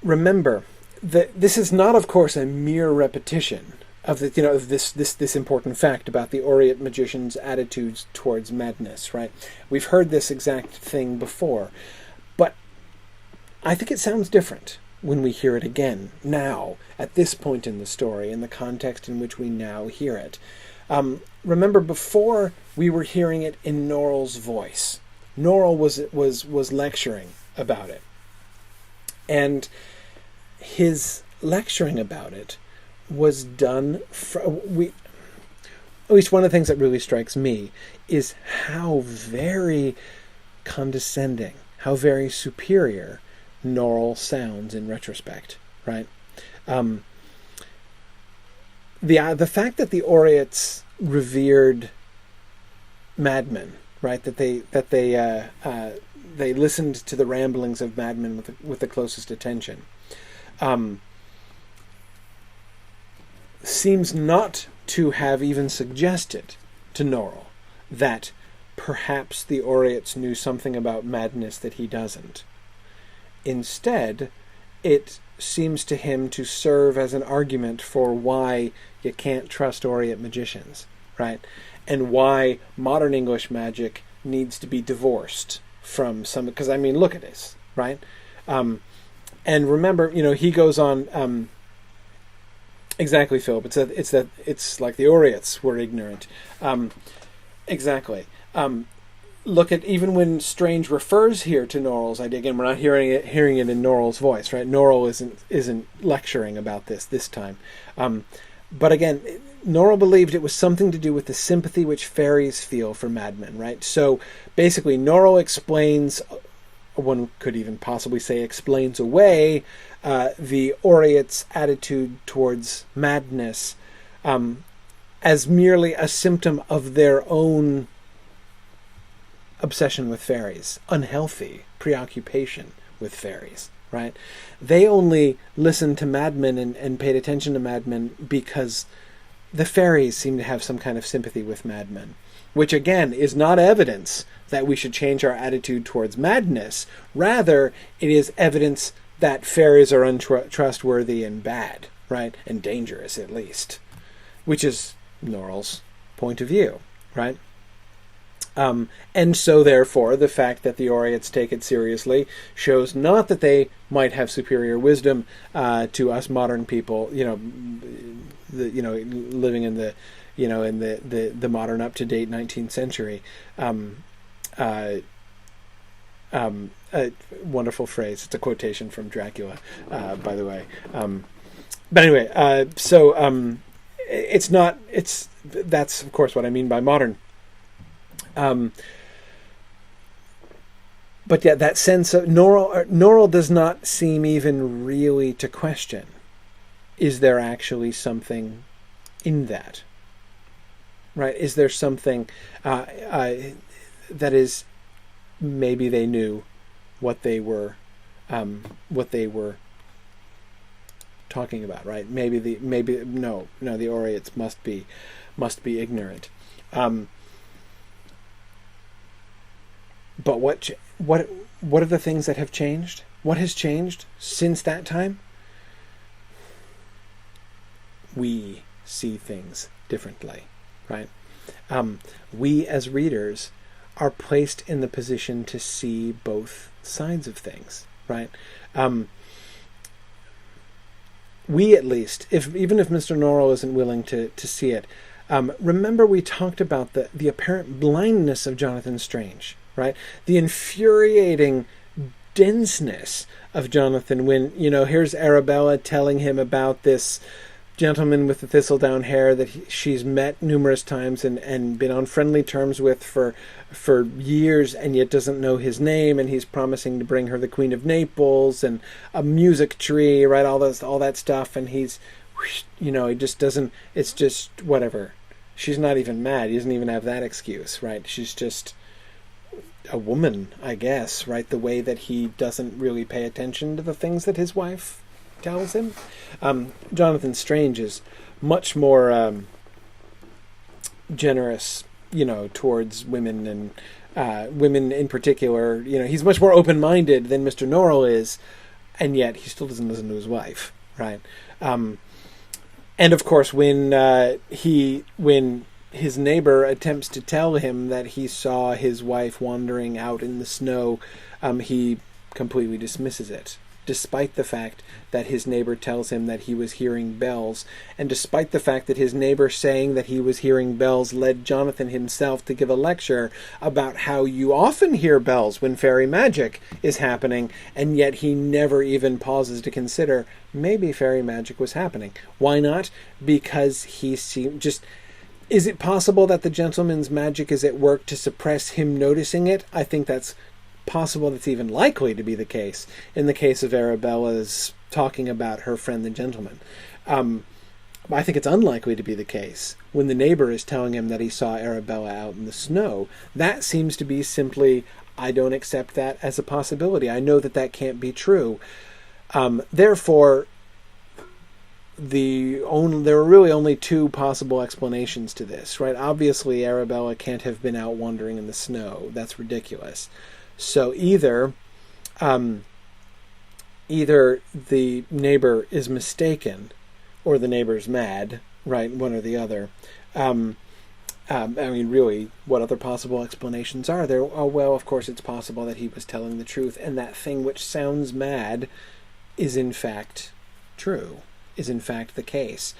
remember that this is not, of course, a mere repetition of this important fact about the Orient magician's attitudes towards madness. Right? We've heard this exact thing before, but I think it sounds different when we hear it again, now, at this point in the story, in the context in which we now hear it. Remember, before we were hearing it in Norrell's voice. Norrell was lecturing about it. And his lecturing about it was done... at least one of the things that really strikes me is how very condescending, how very superior Norrell sounds in retrospect, right? The fact that the Orients revered madmen, right? That they listened to the ramblings of madmen with the closest attention, seems not to have even suggested to Norrell that perhaps the Orients knew something about madness that he doesn't. Instead, it seems to him to serve as an argument for why you can't trust Orient magicians, right? And why modern English magic needs to be divorced from some... Because, look at this, right? And remember, he goes on... exactly, Philip. It's like the Orients were ignorant. Exactly. Look at, even when Strange refers here to Norrell's idea, again, we're not hearing it in Norrell's voice, right? Norrell isn't lecturing about this time. But again, Norrell believed it was something to do with the sympathy which fairies feel for madmen, right? So basically, Norrell explains one could even possibly say explains away the Oreates' attitude towards madness as merely a symptom of their own obsession with fairies, unhealthy preoccupation with fairies, right? They only listened to madmen and paid attention to madmen because the fairies seem to have some kind of sympathy with madmen, which again is not evidence that we should change our attitude towards madness. Rather, it is evidence that fairies are untrustworthy and bad, right? And dangerous, at least, which is Norrell's point of view, right? And so, therefore, the fact that the Oreates take it seriously shows not that they might have superior wisdom to us modern people, living in the, the modern, up-to-date 19th century. A wonderful phrase. It's a quotation from Dracula, by the way. But anyway, it's not. That's of course what I mean by modern. But yet that sense of Norrell does not seem even really to question, is there actually something in that? Right? Is there something that is, maybe they knew what they were talking about, right? The Oreates must be ignorant. But what are the things that have changed? What has changed since that time? We see things differently, right? We as readers are placed in the position to see both sides of things, right? We, at least, even if Mr. Norrell isn't willing to see it, remember we talked about the apparent blindness of Jonathan Strange, right? The infuriating denseness of Jonathan when, here's Arabella telling him about this gentleman with the thistledown hair that she's met numerous times and been on friendly terms with for years, and yet doesn't know his name, and he's promising to bring her the Queen of Naples and a music tree, right? All that stuff, and he's, he just doesn't. It's just whatever. She's not even mad. He doesn't even have that excuse, right? She's just a woman, I guess, right? The way that he doesn't really pay attention to the things that his wife tells him. Jonathan Strange is much more generous, towards women, and women in particular. He's much more open-minded than Mr. Norrell is, and yet he still doesn't listen to his wife, right? And of course, when his neighbor attempts to tell him that he saw his wife wandering out in the snow, he completely dismisses it, despite the fact that his neighbor tells him that he was hearing bells, and despite the fact that his neighbor saying that he was hearing bells led Jonathan himself to give a lecture about how you often hear bells when fairy magic is happening, and yet he never even pauses to consider maybe fairy magic was happening. Why not? Because he seemed just... Is it possible that the gentleman's magic is at work to suppress him noticing it? I think that's possible. That's even likely to be the case in the case of Arabella's talking about her friend the gentleman. I think it's unlikely to be the case when the neighbor is telling him that he saw Arabella out in the snow. That seems to be simply, I don't accept that as a possibility. I know that can't be true. Therefore, there are really only two possible explanations to this, right? Obviously, Arabella can't have been out wandering in the snow. That's ridiculous. So either the neighbor is mistaken, or the neighbor's mad, right? One or the other. Really, what other possible explanations are there? Oh, well, of course, it's possible that he was telling the truth, and that thing which sounds mad is in fact true. Is in fact the case,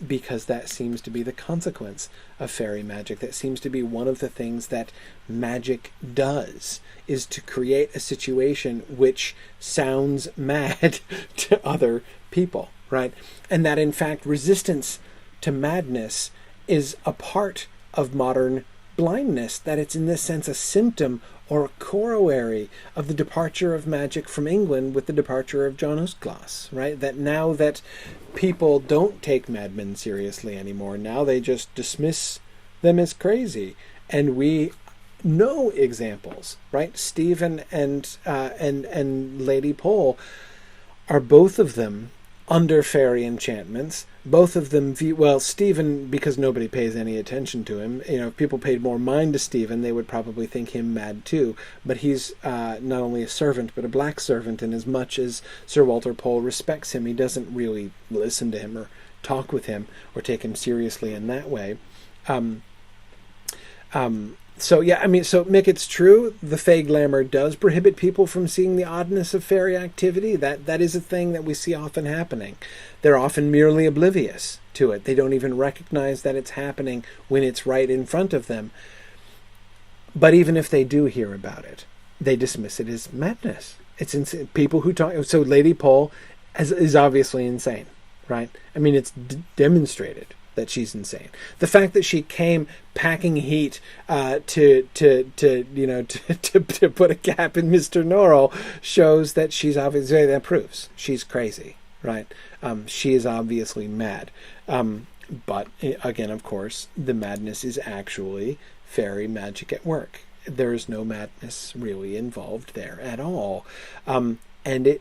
because that seems to be the consequence of fairy magic. That seems to be one of the things that magic does, is to create a situation which sounds mad to other people, right? And that in fact resistance to madness is a part of modern blindness, that it's in this sense a symptom or a corollary of the departure of magic from England with the departure of John Ustaglas, right? That now that people don't take madmen seriously anymore, now they just dismiss them as crazy. And we know examples, right? Stephen and Lady Pole are both of them under fairy enchantments. Both of them Stephen, because nobody pays any attention to him. If people paid more mind to Stephen, they would probably think him mad too. But he's not only a servant, but a black servant, and as much as Sir Walter Pole respects him, he doesn't really listen to him or talk with him or take him seriously in that way. So Mick, it's true, the Fey glamour does prohibit people from seeing the oddness of fairy activity. That is a thing that we see often happening. They're often merely oblivious to it. They don't even recognize that it's happening when it's right in front of them. But even if they do hear about it, they dismiss it as madness. It's insane. People who talk... So Lady Pole is obviously insane, right? I mean, it's demonstrated that she's insane. The fact that she came packing heat to put a cap in Mr. Norrell shows that she's obviously, that proves she's crazy, right? She is obviously mad. But again, of course, the madness is actually fairy magic at work. There is no madness really involved there at all. And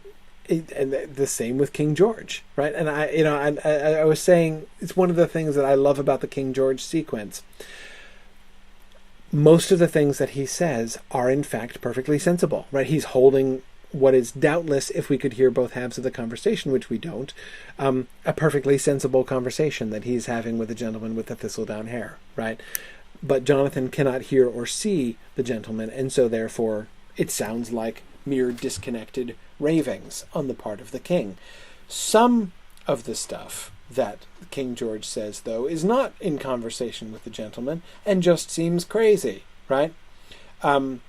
the same with King George, right? And I was saying, it's one of the things that I love about the King George sequence. Most of the things that he says are in fact perfectly sensible, right? He's holding what is doubtless, if we could hear both halves of the conversation, which we don't, a perfectly sensible conversation that he's having with the gentleman with the thistledown hair, right? But Jonathan cannot hear or see the gentleman, and so therefore it sounds like mere disconnected ravings on the part of the king. Some of the stuff that King George says, though, is not in conversation with the gentleman and just seems crazy, right? But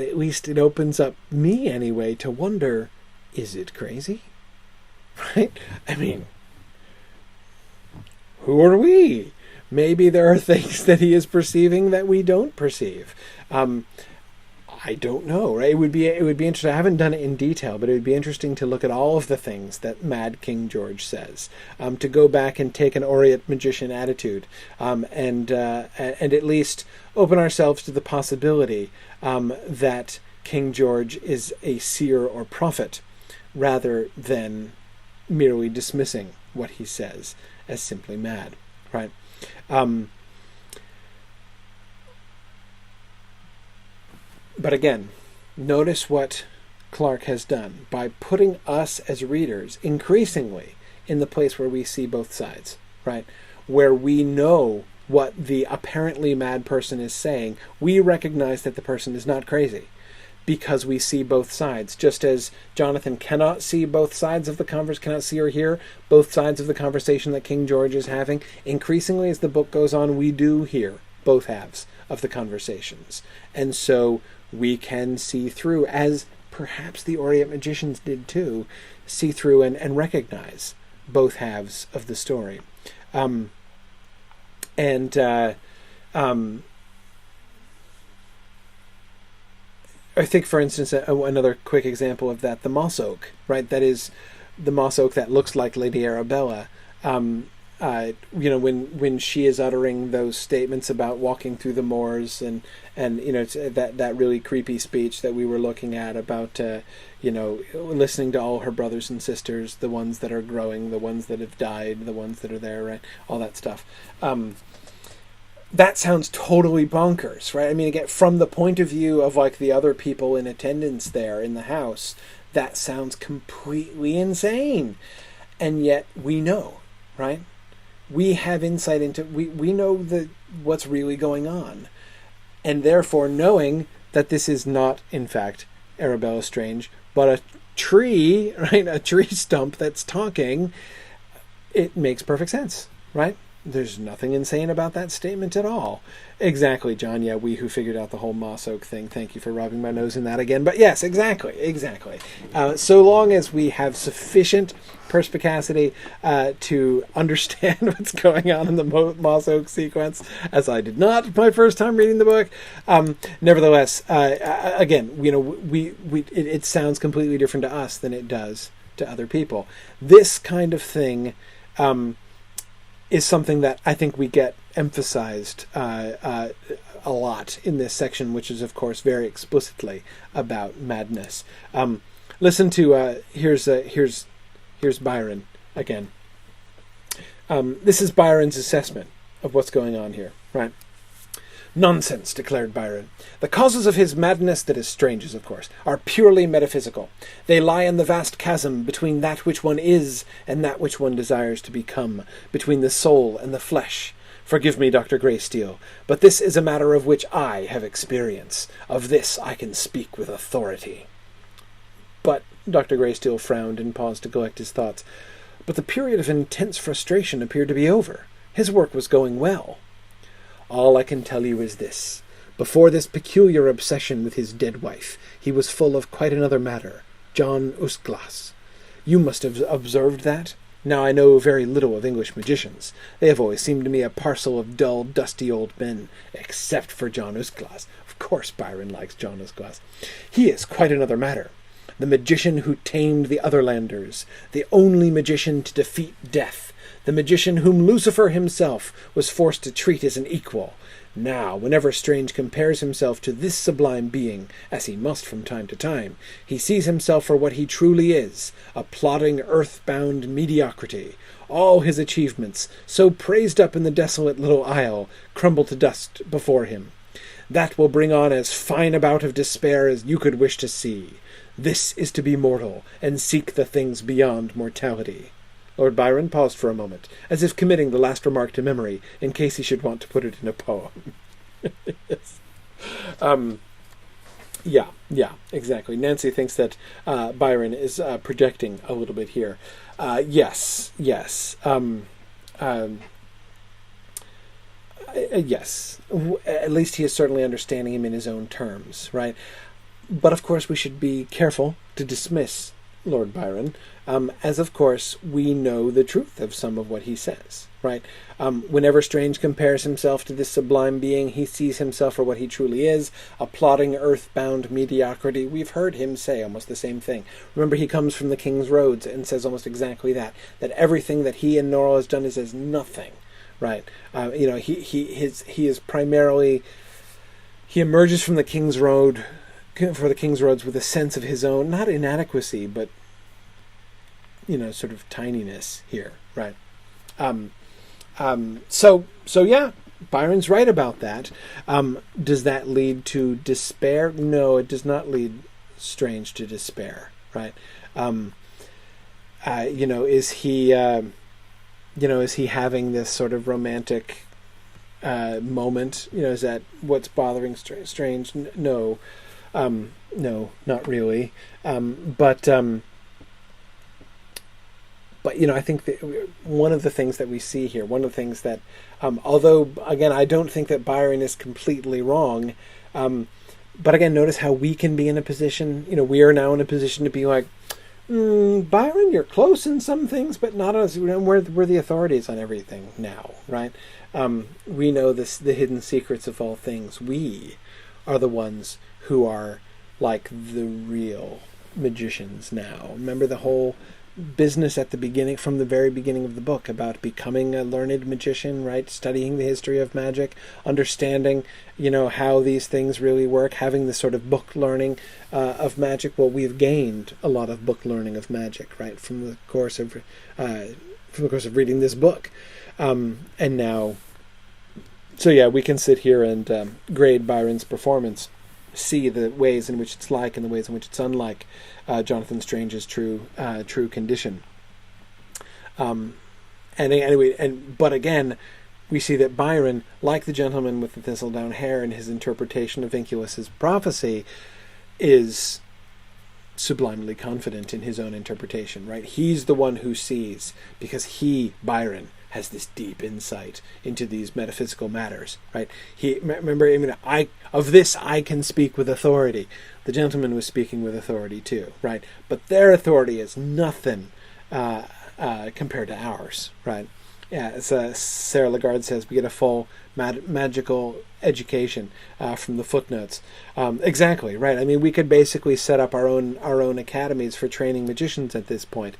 at least it opens up me, anyway, to wonder, is it crazy? Right? I mean, who are we? Maybe there are things that he is perceiving that we don't perceive. I don't know, right? It would be interesting. I haven't done it in detail, but it would be interesting to look at all of the things that Mad King George says, to go back and take an Orient magician attitude, and at least open ourselves to the possibility that King George is a seer or prophet, rather than merely dismissing what he says as simply mad, right? But again, notice what Clarke has done by putting us as readers increasingly in the place where we see both sides, right? Where we know what the apparently mad person is saying. We recognize that the person is not crazy because we see both sides. Just as Jonathan cannot see both sides of the conversation, cannot see or hear both sides of the conversation that King George is having, increasingly as the book goes on, we do hear both halves of the conversations. And so we can see through, as perhaps the Orient magicians did too, see through and recognize both halves of the story. I think, for instance, another quick example of that, the moss oak, right? That is the moss oak that looks like Lady Arabella. When she is uttering those statements about walking through the moors and it's that really creepy speech that we were looking at about, listening to all her brothers and sisters, the ones that are growing, the ones that have died, the ones that are there, right? All that stuff. That sounds totally bonkers, right? I mean, again, from the point of view of like the other people in attendance there in the house, that sounds completely insane. And yet we know, right? We have insight into, we know what's really going on. And therefore, knowing that this is not, in fact, Arabella Strange, but a tree, right? A tree stump that's talking, it makes perfect sense, right? There's nothing insane about that statement at all. Exactly, John. Yeah, we who figured out the whole moss oak thing. Thank you for rubbing my nose in that again. But yes, exactly. So long as we have sufficient perspicacity to understand what's going on in the moss oak sequence, as I did not my first time reading the book. Nevertheless, again, it sounds completely different to us than it does to other people. This kind of thing is something that I think we get emphasized a lot in this section, which is, of course, very explicitly about madness. Listen to here's Byron again. This is Byron's assessment of what's going on here, right? "Nonsense," declared Byron. "The causes of his madness, that is strange, of course, are purely metaphysical. They lie in the vast chasm between that which one is and that which one desires to become, between the soul and the flesh. Forgive me, Dr. Greysteel, but this is a matter of which I have experience. Of this I can speak with authority." But Dr. Greysteel frowned and paused to collect his thoughts. But the period of intense frustration appeared to be over. His work was going well. "All I can tell you is this. Before this peculiar obsession with his dead wife, he was full of quite another matter, John Usglas. You must have observed that? Now I know very little of English magicians. They have always seemed to me a parcel of dull, dusty old men, except for John Usglas. Of course Byron likes John Usglas. He is quite another matter. The magician who tamed the Otherlanders, the only magician to defeat death, the magician whom Lucifer himself was forced to treat as an equal. Now, whenever Strange compares himself to this sublime being, as he must from time to time, he sees himself for what he truly is, a plodding, earth-bound mediocrity. All his achievements, so praised up in the desolate little isle, crumble to dust before him. That will bring on as fine a bout of despair as you could wish to see. This is to be mortal, and seek the things beyond mortality." Lord Byron paused for a moment, as if committing the last remark to memory, in case he should want to put it in a poem. Yes. Yeah, exactly. Nancy thinks that Byron is projecting a little bit here. Yes. Yes. At least he is certainly understanding him in his own terms, right? But of course we should be careful to dismiss Lord Byron, as of course we know the truth of some of what he says, right? Whenever Strange compares himself to this sublime being, he sees himself for what he truly is, a plodding, earth-bound mediocrity. We've heard him say almost the same thing. Remember, he comes from the King's Roads and says almost exactly that everything that he and Norrell has done is as nothing, right? He is primarily, he emerges from the King's Road, for the King's Roads, with a sense of his own, not inadequacy, but, sort of tininess here, right? So yeah, Byron's right about that. Does that lead to despair? No, it does not lead Strange to despair, right? Is he having this sort of romantic moment? Is that what's bothering Strange? No. No, not really. But I think that one of the things that we see here, one of the things that, although again, I don't think that Byron is completely wrong. But again, notice how we can be in a position. We are now in a position to be like, Byron, you're close in some things, but not as we're the authorities on everything now, right? We know the hidden secrets of all things. We are the ones who are like the real magicians now. Remember the whole business at the beginning, from the very beginning of the book, about becoming a learned magician, right? Studying the history of magic, understanding, how these things really work, having this sort of book learning of magic. Well, we've gained a lot of book learning of magic, right, from the course of reading this book, and now. So yeah, we can sit here and grade Byron's performance, see the ways in which it's like and the ways in which it's unlike Jonathan Strange's true condition. But again, we see that Byron, like the gentleman with the thistledown hair in his interpretation of Vinculus's prophecy, is sublimely confident in his own interpretation, right? He's the one who sees, because he, Byron, has this deep insight into these metaphysical matters, right? Remember, I mean, I can speak with authority. The gentleman was speaking with authority too, right? But their authority is nothing compared to ours, right? Yeah, as Sarah Lagarde says, we get a full magical education from the footnotes. Exactly, right. I mean, we could basically set up our own academies for training magicians at this point.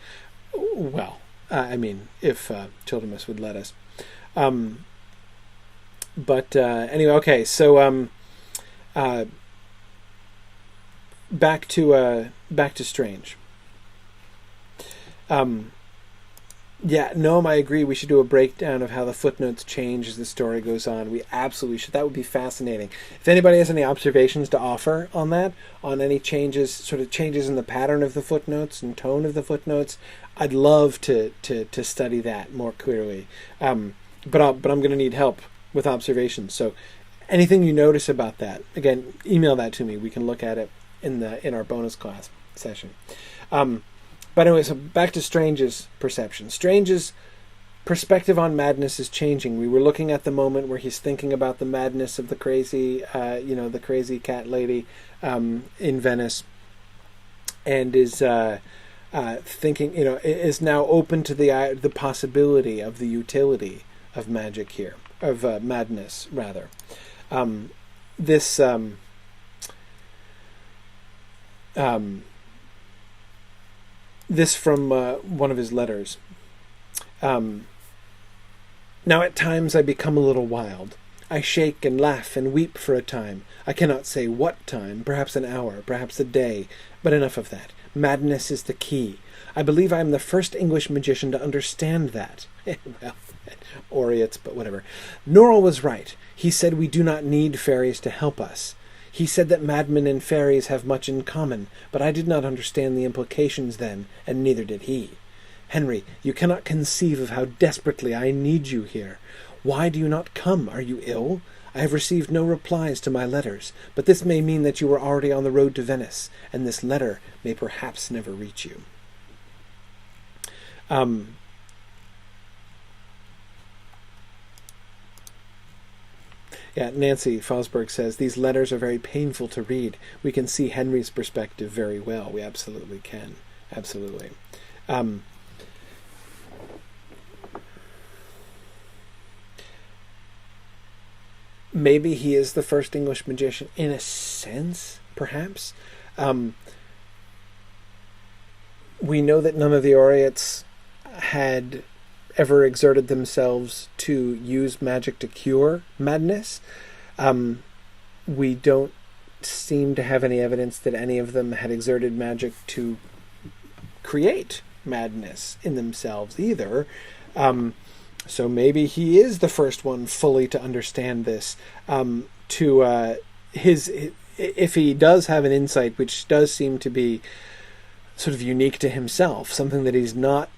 Well, I mean, if Childermus would let us. But anyway, okay. So back to Strange. Yeah, Noam, I agree. We should do a breakdown of how the footnotes change as the story goes on. We absolutely should. That would be fascinating. If anybody has any observations to offer on that, on any changes, sort of changes in the pattern of the footnotes and tone of the footnotes, I'd love to study that more clearly. But I'm going to need help with observations. So anything you notice about that, again, email that to me. We can look at it in our bonus class session. But anyway, so back to Strange's perception. Strange's perspective on madness is changing. We were looking at the moment where he's thinking about the madness of the crazy, the crazy cat lady in Venice, and is thinking, is now open to the possibility of the utility of magic here, of madness rather. This from one of his letters. Now at times I become a little wild. I shake and laugh and weep for a time. I cannot say what time, perhaps an hour, perhaps a day, but enough of that. Madness is the key. I believe I am the first English magician to understand that. Well, Oriets, but whatever. Norrell was right. He said we do not need fairies to help us. He said that madmen and fairies have much in common, but I did not understand the implications then, and neither did he. Henry, you cannot conceive of how desperately I need you here. Why do you not come? Are you ill? I have received no replies to my letters, but this may mean that you are already on the road to Venice, and this letter may perhaps never reach you. Yeah, Nancy Fosberg says, these letters are very painful to read. We can see Henry's perspective very well. We absolutely can. Absolutely. Maybe he is the first English magician, in a sense, perhaps. We know that none of the Oriets had ever exerted themselves to use magic to cure madness. We don't seem to have any evidence that any of them had exerted magic to create madness in themselves either. So maybe he is the first one fully to understand this. If he does have an insight, which does seem to be sort of unique to himself, something that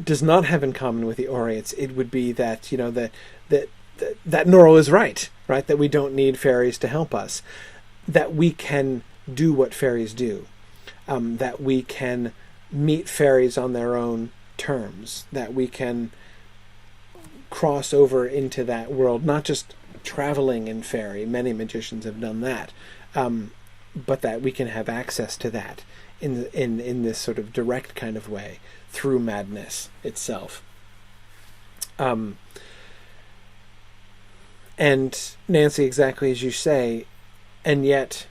does not have in common with the Oriets, it would be that that Norrell is right, that we don't need fairies to help us, that we can do what fairies do, that we can meet fairies on their own terms, that we can cross over into that world, not just traveling in fairy. Many magicians have done that, but that we can have access to that in this sort of direct kind of way through madness itself. And Nancy, exactly as you say, and yet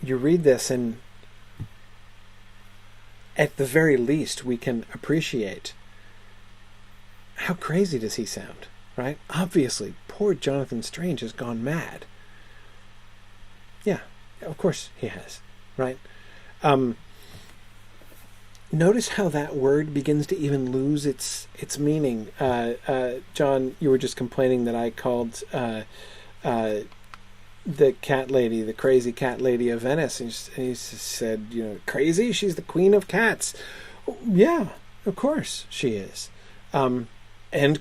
you read this and at the very least we can appreciate how crazy does he sound, right? Obviously, poor Jonathan Strange has gone mad. Yeah, of course he has, right? Notice how that word begins to even lose its meaning. John, you were just complaining that I called the cat lady the crazy cat lady of Venice, and he said, crazy? She's the queen of cats. Yeah, of course she is. And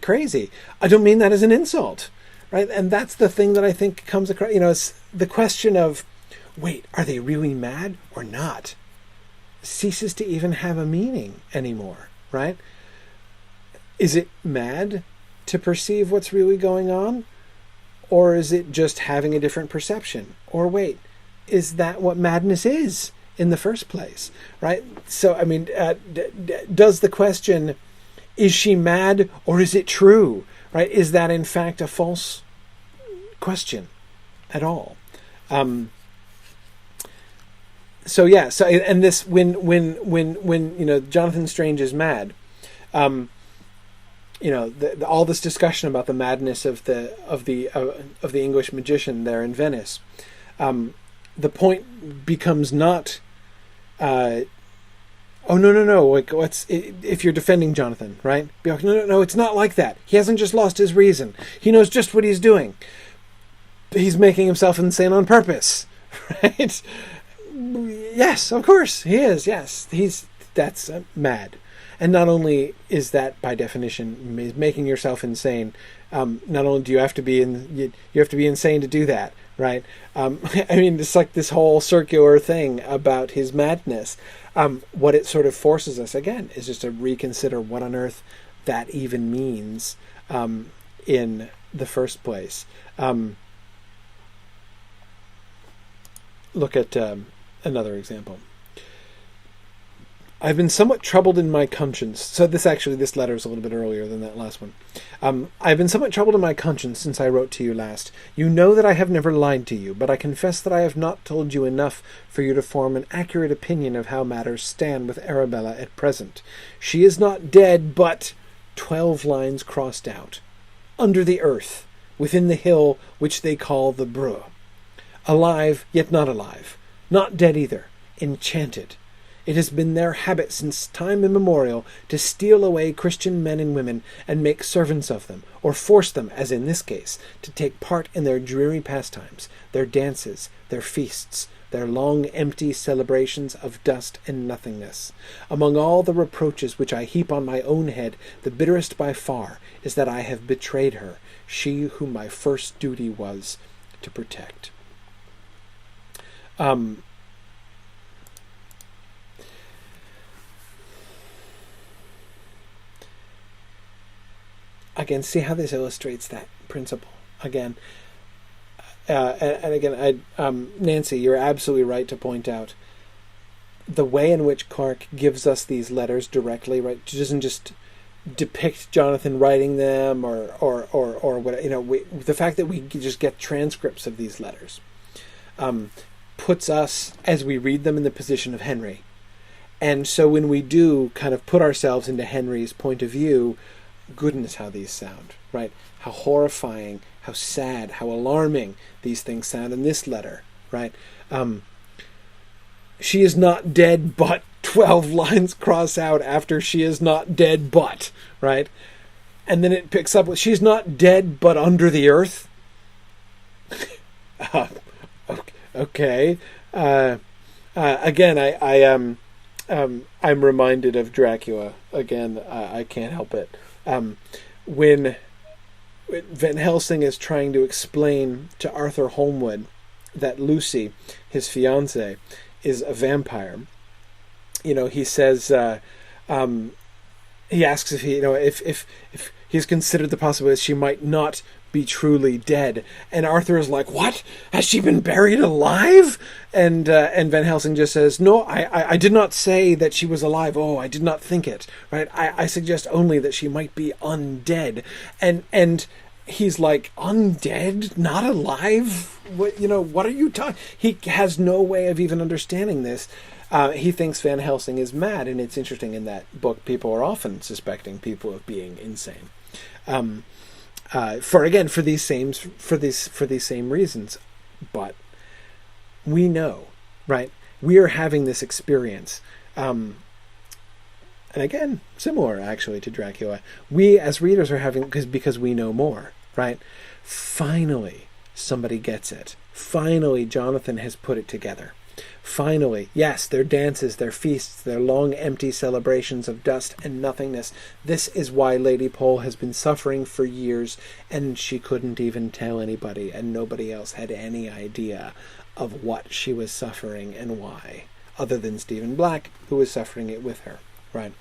crazy. I don't mean that as an insult, right? And that's the thing that I think comes across. It's the question of, wait, are they really mad or not? Ceases to even have a meaning anymore, right? Is it mad to perceive what's really going on? Or is it just having a different perception? Or wait, is that what madness is in the first place? Right? So, I mean, does the question, is she mad or is it true? Right? Is that in fact a false question at all? So yeah, so and this when Jonathan Strange is mad, all this discussion about the madness of the English magician there in Venice, the point becomes not, oh no, like if you're defending Jonathan, right? Be like, no, it's not like that. He hasn't just lost his reason. He knows just what he's doing. He's making himself insane on purpose, right? Yes, of course he is. Yes, that's mad. And not only is that by definition making yourself insane, not only do you have to be you have to be insane to do that, right? I mean, it's like this whole circular thing about his madness. What it sort of forces us again is just to reconsider what on earth that even means in the first place. Look at another example. I've been somewhat troubled in my conscience. So this letter is a little bit earlier than that last one. I've been somewhat troubled in my conscience since I wrote to you last. You know that I have never lied to you, but I confess that I have not told you enough for you to form an accurate opinion of how matters stand with Arabella at present. She is not dead, but 12 lines crossed out. Under the earth, within the hill which they call the Bru. Alive, yet not alive. Not dead either. Enchanted. It has been their habit since time immemorial to steal away Christian men and women and make servants of them, or force them, as in this case, to take part in their dreary pastimes, their dances, their feasts, their long empty celebrations of dust and nothingness. Among all the reproaches which I heap on my own head, the bitterest by far is that I have betrayed her, she whom my first duty was to protect. Again, see how this illustrates that principle. Again, Nancy, you're absolutely right to point out the way in which Clarke gives us these letters directly. Right, she doesn't just depict Jonathan writing them, or what the fact that we just get transcripts of these letters puts us, as we read them, in the position of Henry. And so when we do kind of put ourselves into Henry's point of view, goodness, how these sound, right? How horrifying, how sad, how alarming these things sound in this letter, right? She is not dead, but 12 lines cross out after she is not dead, but, right? And then it picks up with, she's not dead, but under the earth. Okay. Again, I'm reminded of Dracula. Again, I can't help it. When Van Helsing is trying to explain to Arthur Holmwood that Lucy, his fiancée, is a vampire, he says, he asks if he's considered the possibility she might not be truly dead, and Arthur is like, "What? Has she been buried alive?" And Van Helsing just says, "No, I did not say that she was alive. Oh, I did not think it. Right? I suggest only that she might be undead." And he's like, "Undead, not alive? What are you talking?" He has no way of even understanding this. He thinks Van Helsing is mad, and it's interesting in that book. People are often suspecting people of being insane. For these same reasons, but we know, right? We are having this experience, and again, similar actually to Dracula. We as readers are having because we know more, right? Finally, somebody gets it. Finally, Jonathan has put it together. Finally, yes, their dances, their feasts, their long empty celebrations of dust and nothingness. This is why Lady Pole has been suffering for years, and she couldn't even tell anybody, and nobody else had any idea of what she was suffering and why, other than Stephen Black, who was suffering it with her, right?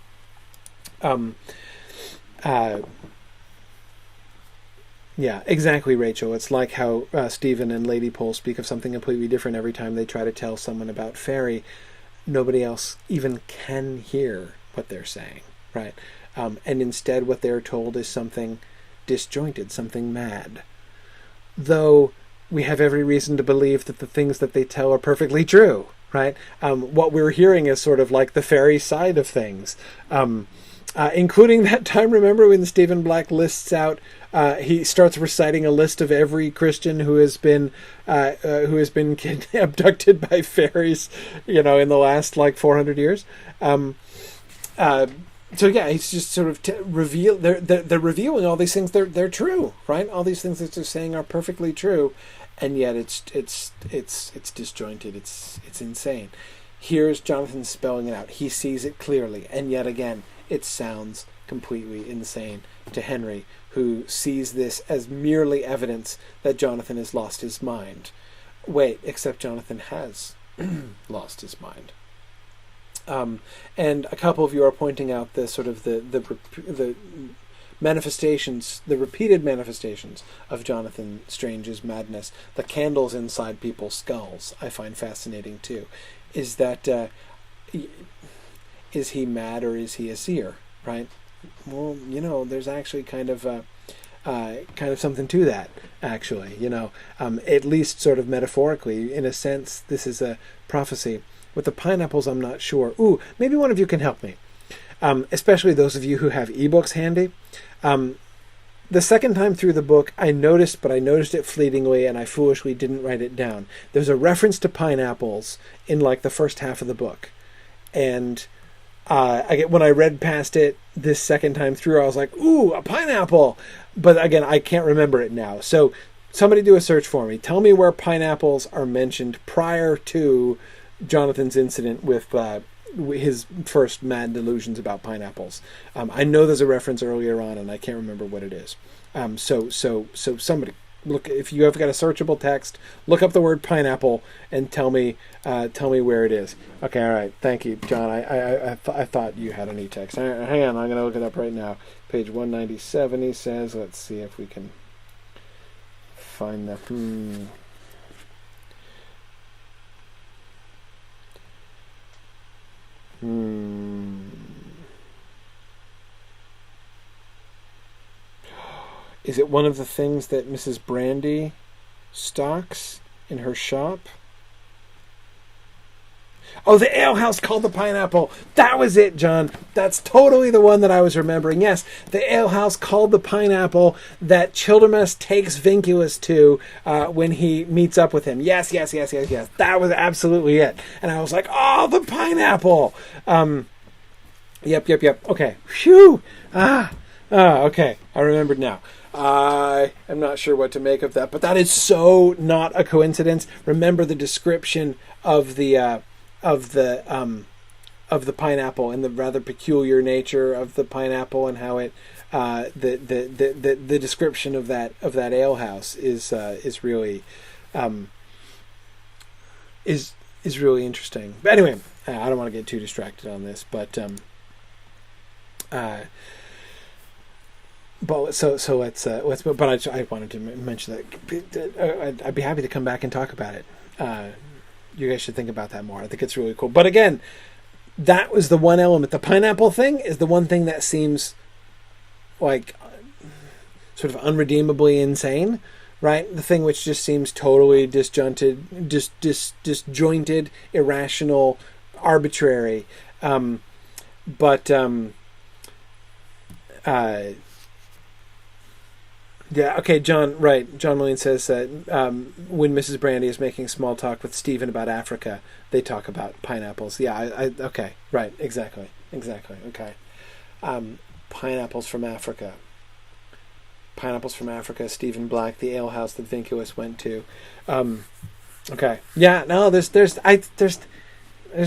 Yeah, exactly, Rachel. It's like how Stephen and Lady Pole speak of something completely different every time they try to tell someone about fairy. Nobody else even can hear what they're saying, right? And instead what they're told is something disjointed, something mad. Though we have every reason to believe that the things that they tell are perfectly true, right? What we're hearing is sort of like the fairy side of things. Including that time, remember when Stephen Black lists out, he starts reciting a list of every Christian who has been abducted by fairies, in the last like 400 years. So yeah, he's just sort of they're revealing all these things. They're true, right? All these things that they're saying are perfectly true, and yet it's disjointed. It's insane. Here's Jonathan spelling it out. He sees it clearly, and yet again, it sounds completely insane to Henry, who sees this as merely evidence that Jonathan has lost his mind. Wait, except Jonathan has lost his mind. And a couple of you are pointing out the sort of the manifestations, the repeated manifestations of Jonathan Strange's madness. The candles inside people's skulls I find fascinating too. Is that is he mad or is he a seer? Right? Well, there's actually kind of something to that. Actually, at least sort of metaphorically, in a sense, this is a prophecy. With the pineapples, I'm not sure. Ooh, maybe one of you can help me. Especially those of you who have ebooks handy. The second time through the book, I noticed it fleetingly, and I foolishly didn't write it down. There's a reference to pineapples in like the first half of the book, and when I read past it this second time through, I was like, "Ooh, a pineapple!" But again, I can't remember it now. So somebody do a search for me. Tell me where pineapples are mentioned prior to Jonathan's incident with his first mad delusions about pineapples. I know there's a reference earlier on, and I can't remember what it is. So somebody look, if you have got a searchable text, look up the word pineapple and tell me where it is. Okay, all right, thank you, John. I thought you had an e-text. Hang on, I'm going to look it up right now. Page 197. He says, let's see if we can find the Is it one of the things that Mrs. Brandy stocks in her shop? Oh, the alehouse called the Pineapple. That was it, John. That's totally the one that I was remembering. Yes, the alehouse called the Pineapple that Childermus takes Vinculus to when he meets up with him. Yes. That was absolutely it. And I was like, oh, the Pineapple. Yep. Okay. Phew. Okay. I remembered now. I am not sure what to make of that, but that is so not a coincidence. Remember the description of the pineapple and the rather peculiar nature of the pineapple, and how it the description of that alehouse is really is really interesting. But anyway, I don't want to get too distracted on this, but let's. But I wanted to mention that I'd be happy to come back and talk about it. You guys should think about that more. I think it's really cool. But again, that was the one element. The pineapple thing is the one thing that seems like sort of unredeemably insane, right? The thing which just seems totally disjointed, irrational, arbitrary. Yeah, okay, John, right. John Williams says that when Mrs. Brandy is making small talk with Stephen about Africa, they talk about pineapples. Yeah, okay, right, exactly, okay. Pineapples from Africa, Stephen Black, the alehouse that Vinculus went to. Okay, yeah, no, there's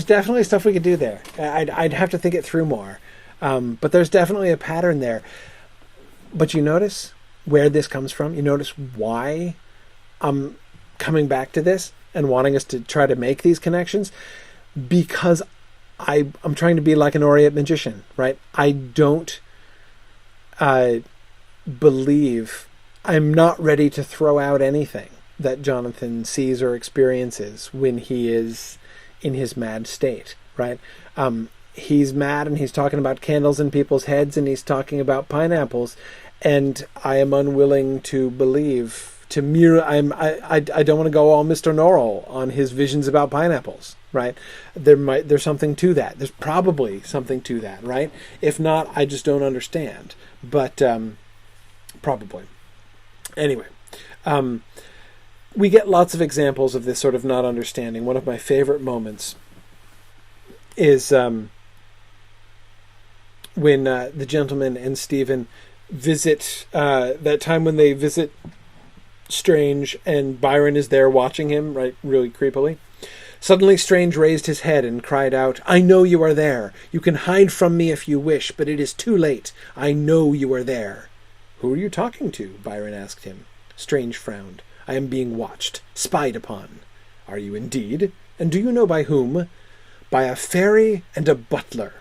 definitely stuff we could do there. I'd have to think it through more, but there's definitely a pattern there. But you notice where this comes from? You notice why I'm coming back to this and wanting us to try to make these connections? Because I'm trying to be like an Orient magician, right? I don't believe I'm not ready to throw out anything that Jonathan sees or experiences when he is in his mad state, right? He's mad and he's talking about candles in people's heads and he's talking about pineapples, and I am unwilling to believe. I don't want to go all Mr. Norrell on his visions about pineapples, right? There's something to that. There's probably something to that, right? If not, I just don't understand. But probably. Anyway, we get lots of examples of this sort of not understanding. One of my favorite moments is when the gentleman and Stephen visit, that time when they visit Strange and Byron is there watching him, right, really creepily. Suddenly Strange raised his head and cried out, "I know you are there. You can hide from me if you wish, but it is too late. I know you are there." "Who are you talking to?" Byron asked him. Strange frowned. "I am being watched, spied upon." "Are you indeed? And do you know by whom?" "By a fairy and a butler."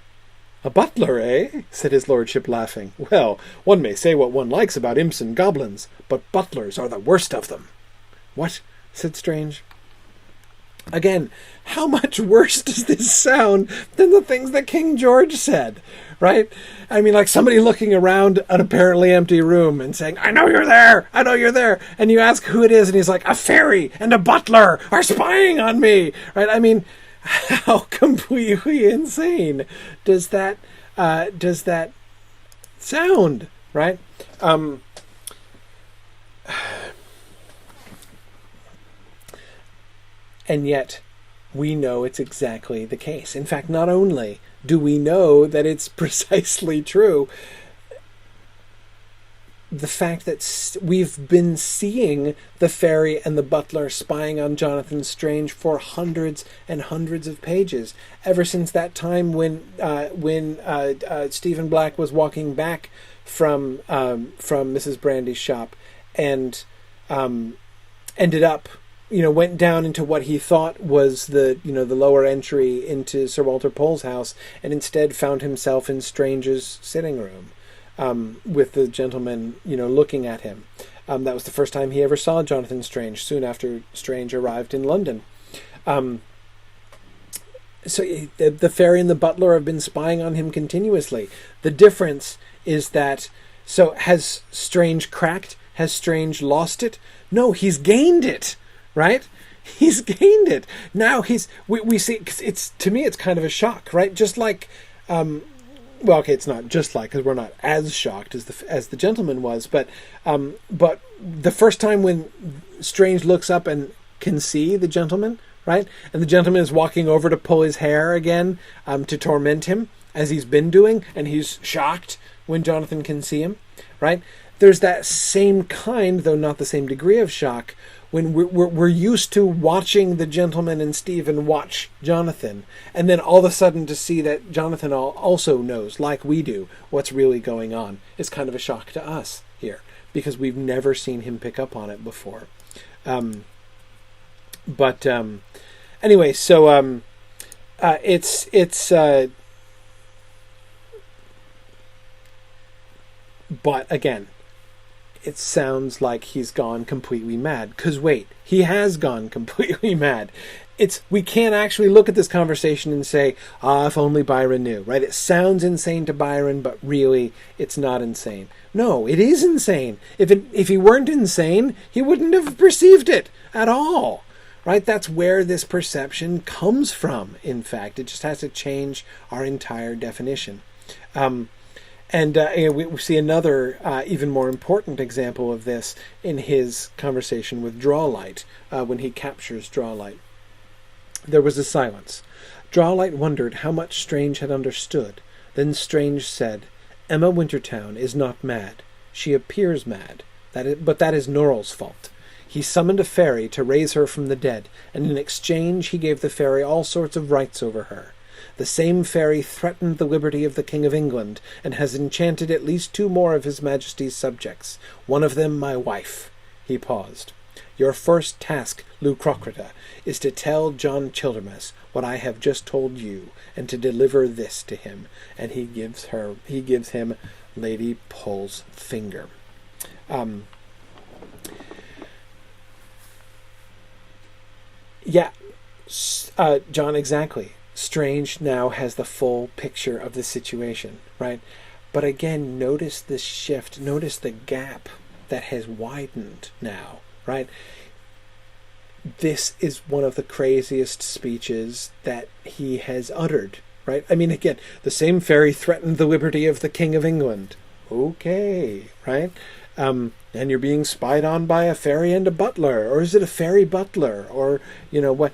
"A butler, eh?" said his lordship, laughing. "Well, one may say what one likes about imps and goblins, but butlers are the worst of them." "What?" said Strange. Again, how much worse does this sound than the things that King George said, right? I mean, like somebody looking around an apparently empty room and saying, "I know you're there, I know you're there." And you ask who it is, and he's like, "A fairy and a butler are spying on me," right? I mean, how completely insane does that sound, right? And yet, we know it's exactly the case. In fact, not only do we know that it's precisely true, the fact that we've been seeing the fairy and the butler spying on Jonathan Strange for hundreds and hundreds of pages, ever since that time when Stephen Black was walking back from Mrs. Brandy's shop and ended up, went down into what he thought was the lower entry into Sir Walter Pole's house, and instead found himself in Strange's sitting room, with the gentleman, looking at him. That was the first time he ever saw Jonathan Strange, soon after Strange arrived in London. So the fairy and the butler have been spying on him continuously. The difference is that, so has Strange cracked? Has Strange lost it? No, he's gained it. Right? He's gained it. Now we see, cause to me it's kind of a shock, right? Just like, well, okay, it's not just like, because we're not as shocked as the gentleman was, but the first time when Strange looks up and can see the gentleman, right? And the gentleman is walking over to pull his hair again, to torment him, as he's been doing, and he's shocked when Jonathan can see him, right? There's that same kind, though not the same degree of shock, when we're used to watching the gentleman and Stephen watch Jonathan, and then all of a sudden to see that Jonathan also knows, like we do, what's really going on, is kind of a shock to us here, because we've never seen him pick up on it before. Anyway, so but again, it sounds like he's gone completely mad. Because wait, he has gone completely mad. We can't actually look at this conversation and say, if only Byron knew, right? It sounds insane to Byron, but really, it's not insane. No, it is insane. If he weren't insane, he wouldn't have perceived it at all, right? That's where this perception comes from, in fact. It just has to change our entire definition. And we see another, even more important example of this in his conversation with Drawlight, when he captures Drawlight. There was a silence. Drawlight wondered how much Strange had understood. Then Strange said, "Emma Wintertown is not mad. She appears mad. But that is Norrell's fault. He summoned a fairy to raise her from the dead, and in exchange he gave the fairy all sorts of rights over her. The same fairy threatened the liberty of the King of England, and has enchanted at least 2 more of his Majesty's subjects, one of them my wife." He paused. "Your first task, Lucrocrata, is to tell John Childermas what I have just told you, and to deliver this to him." And he gives him Lady Pole's finger. Yeah, John, exactly. Strange now has the full picture of the situation, right? But again, notice this shift. Notice the gap that has widened now, right? This is one of the craziest speeches that he has uttered, right? I mean, again, the same fairy threatened the liberty of the King of England. Okay, right? And you're being spied on by a fairy and a butler, or is it a fairy butler, or what?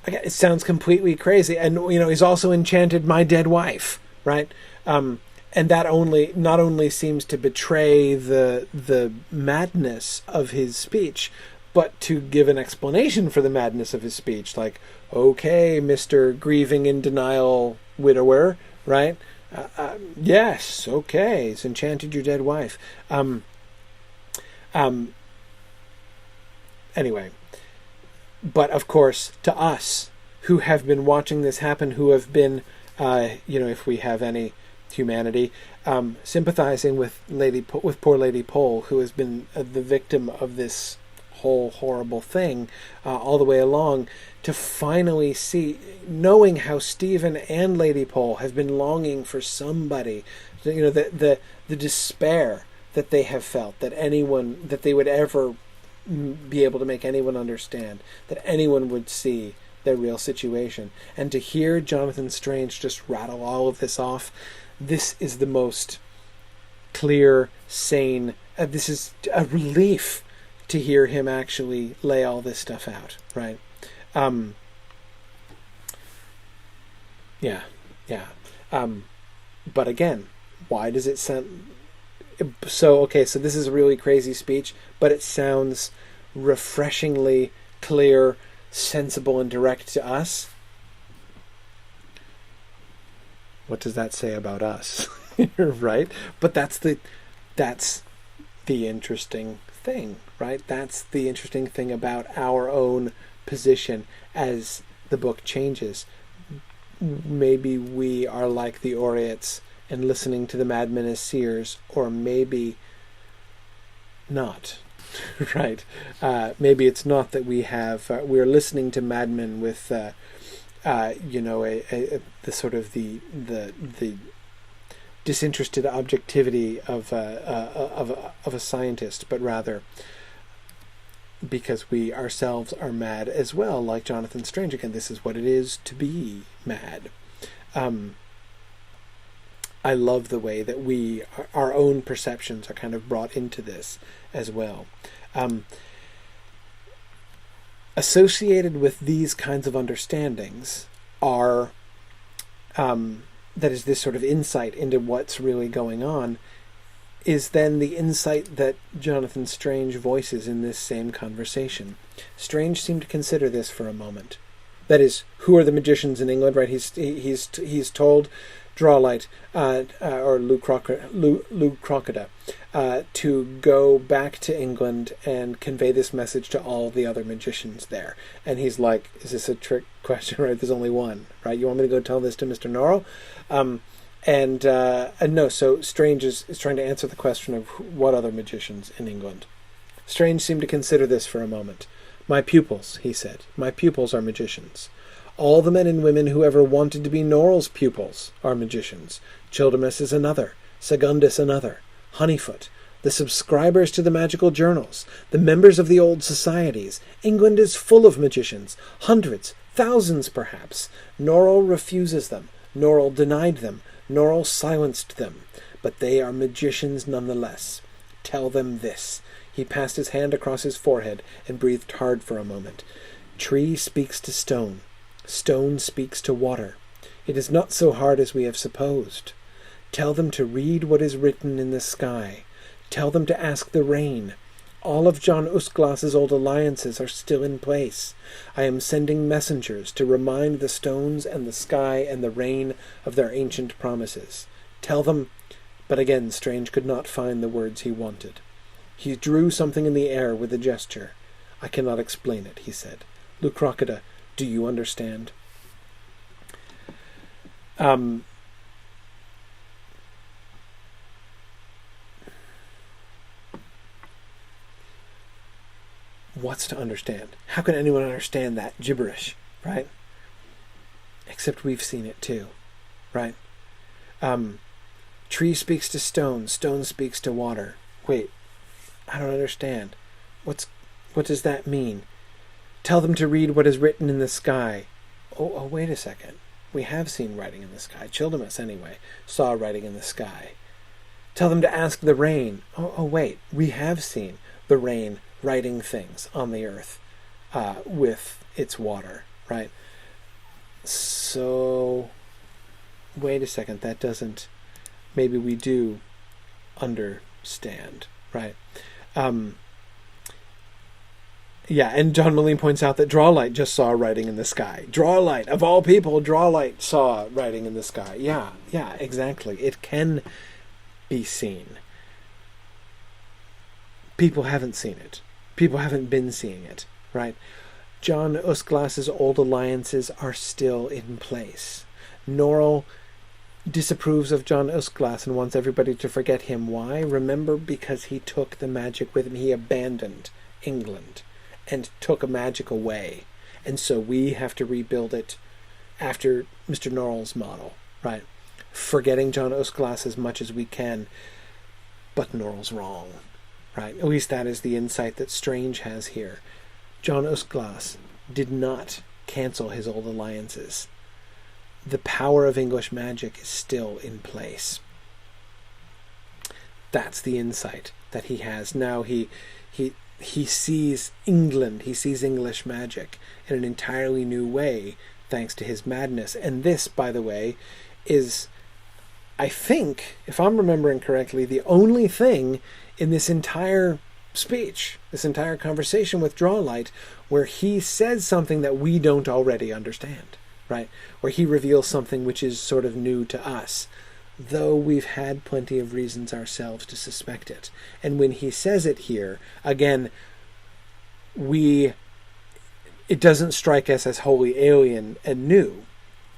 It sounds completely crazy. And he's also enchanted my dead wife, right? And that not only seems to betray the madness of his speech, but to give an explanation for the madness of his speech, like, okay, Mr. Grieving in Denial Widower, right? Yes, okay, he's enchanted your dead wife. Anyway, but of course, to us who have been watching this happen, who have been, if we have any humanity, sympathizing with poor Lady Pole, who has been the victim of this whole horrible thing all the way along, to finally see, knowing how Stephen and Lady Pole have been longing for somebody, the despair that they have felt, that they would ever be able to make anyone understand, that anyone would see their real situation. And to hear Jonathan Strange just rattle all of this off, this is the most clear, sane, this is a relief to hear him actually lay all this stuff out, right? But again, why does it sound so? Okay, so this is a really crazy speech, but it sounds refreshingly clear, sensible, and direct to us. What does that say about us? Right? But that's the interesting thing, right? That's the interesting thing about our own position as the book changes. Maybe we are like the Oreates and listening to the madmen as seers, or maybe not. Right? Maybe it's not that we're listening to madmen with the sort of the disinterested objectivity of a scientist, but rather because we ourselves are mad as well, like Jonathan Strange. Again, this is what it is to be mad. I love the way that our own perceptions are kind of brought into this as well. Associated with these kinds of understandings are, that is this sort of insight into what's really going on, is then the insight that Jonathan Strange voices in this same conversation. Strange seemed to consider this for a moment. That is, who are the magicians in England, right? He's told Drawlight, or Lou Crocodile, to go back to England and convey this message to all the other magicians there. And he's like, is this a trick question, right? There's only one, right? You want me to go tell this to Mr. Norrell? And no, so Strange is trying to answer the question of what other magicians in England. Strange seemed to consider this for a moment. My pupils, he said. My pupils are magicians. All the men and women who ever wanted to be Norrell's pupils are magicians. Childermus is another. Segundus another. Honeyfoot. The subscribers to the magical journals. The members of the old societies. England is full of magicians. Hundreds. Thousands, perhaps. Norrell refuses them. Norrell denied them. Norrell silenced them. But they are magicians nonetheless. Tell them this. He passed his hand across his forehead and breathed hard for a moment. Tree speaks to stone. Stone speaks to water. It is not so hard as we have supposed. Tell them to read what is written in the sky. Tell them to ask the rain. All of John Usglas's old alliances are still in place. I am sending messengers to remind the stones and the sky and the rain of their ancient promises. Tell them... But again Strange could not find the words he wanted. He drew something in the air with a gesture. I cannot explain it, he said. Lucrocida, do you understand? what's to understand? How can anyone understand that gibberish, right? Except we've seen it too, right? Tree speaks to stone, stone speaks to water. Wait, I don't understand. What does that mean? Tell them to read what is written in the sky. Oh, wait a second. We have seen writing in the sky. Childemus, anyway, saw writing in the sky. Tell them to ask the rain. Oh, wait. We have seen the rain writing things on the earth with its water, right? So, wait a second. That doesn't... Maybe we do understand, right? Yeah, and John Moline points out that Drawlight just saw writing in the sky. Drawlight, of all people, Drawlight saw writing in the sky. Yeah, exactly. It can be seen. People haven't seen it. People haven't been seeing it, right? John Usglass's old alliances are still in place. Norrell disapproves of John Usglass and wants everybody to forget him. Why? Remember, because he took the magic with him. He abandoned England and took a magic away. And so we have to rebuild it after Mr. Norrell's model, right? Forgetting John Usglass as much as we can, but Norrell's wrong, right? At least that is the insight that Strange has here. John Usglass did not cancel his old alliances. The power of English magic is still in place. That's the insight that he has. Now he sees England, he sees English magic in an entirely new way, thanks to his madness. And this, by the way, is, I think, if I'm remembering correctly, the only thing in this entire speech, this entire conversation with Drawlight, where he says something that we don't already understand, right? Where he reveals something which is sort of new to us, though we've had plenty of reasons ourselves to suspect it. And when he says it here, again, it doesn't strike us as wholly alien and new.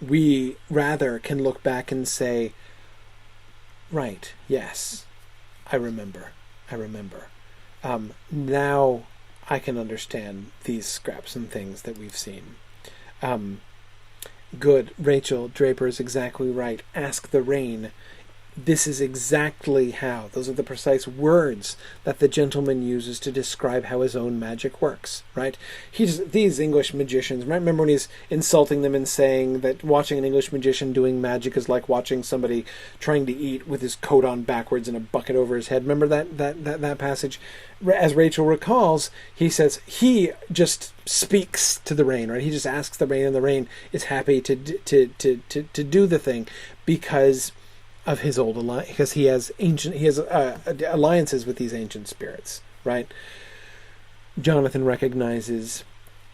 We rather can look back and say, right, yes, I remember. Now I can understand these scraps and things that we've seen. Good. Rachel Draper is exactly right. Ask the rain. This is exactly how. Those are the precise words that the gentleman uses to describe how his own magic works, right? These English magicians, right? Remember when he's insulting them and saying that watching an English magician doing magic is like watching somebody trying to eat with his coat on backwards and a bucket over his head. Remember that passage? As Rachel recalls, he says he just speaks to the rain, right? He just asks the rain, and the rain is happy to do the thing because of his old alliance, because he has alliances with these ancient spirits, right? Jonathan recognizes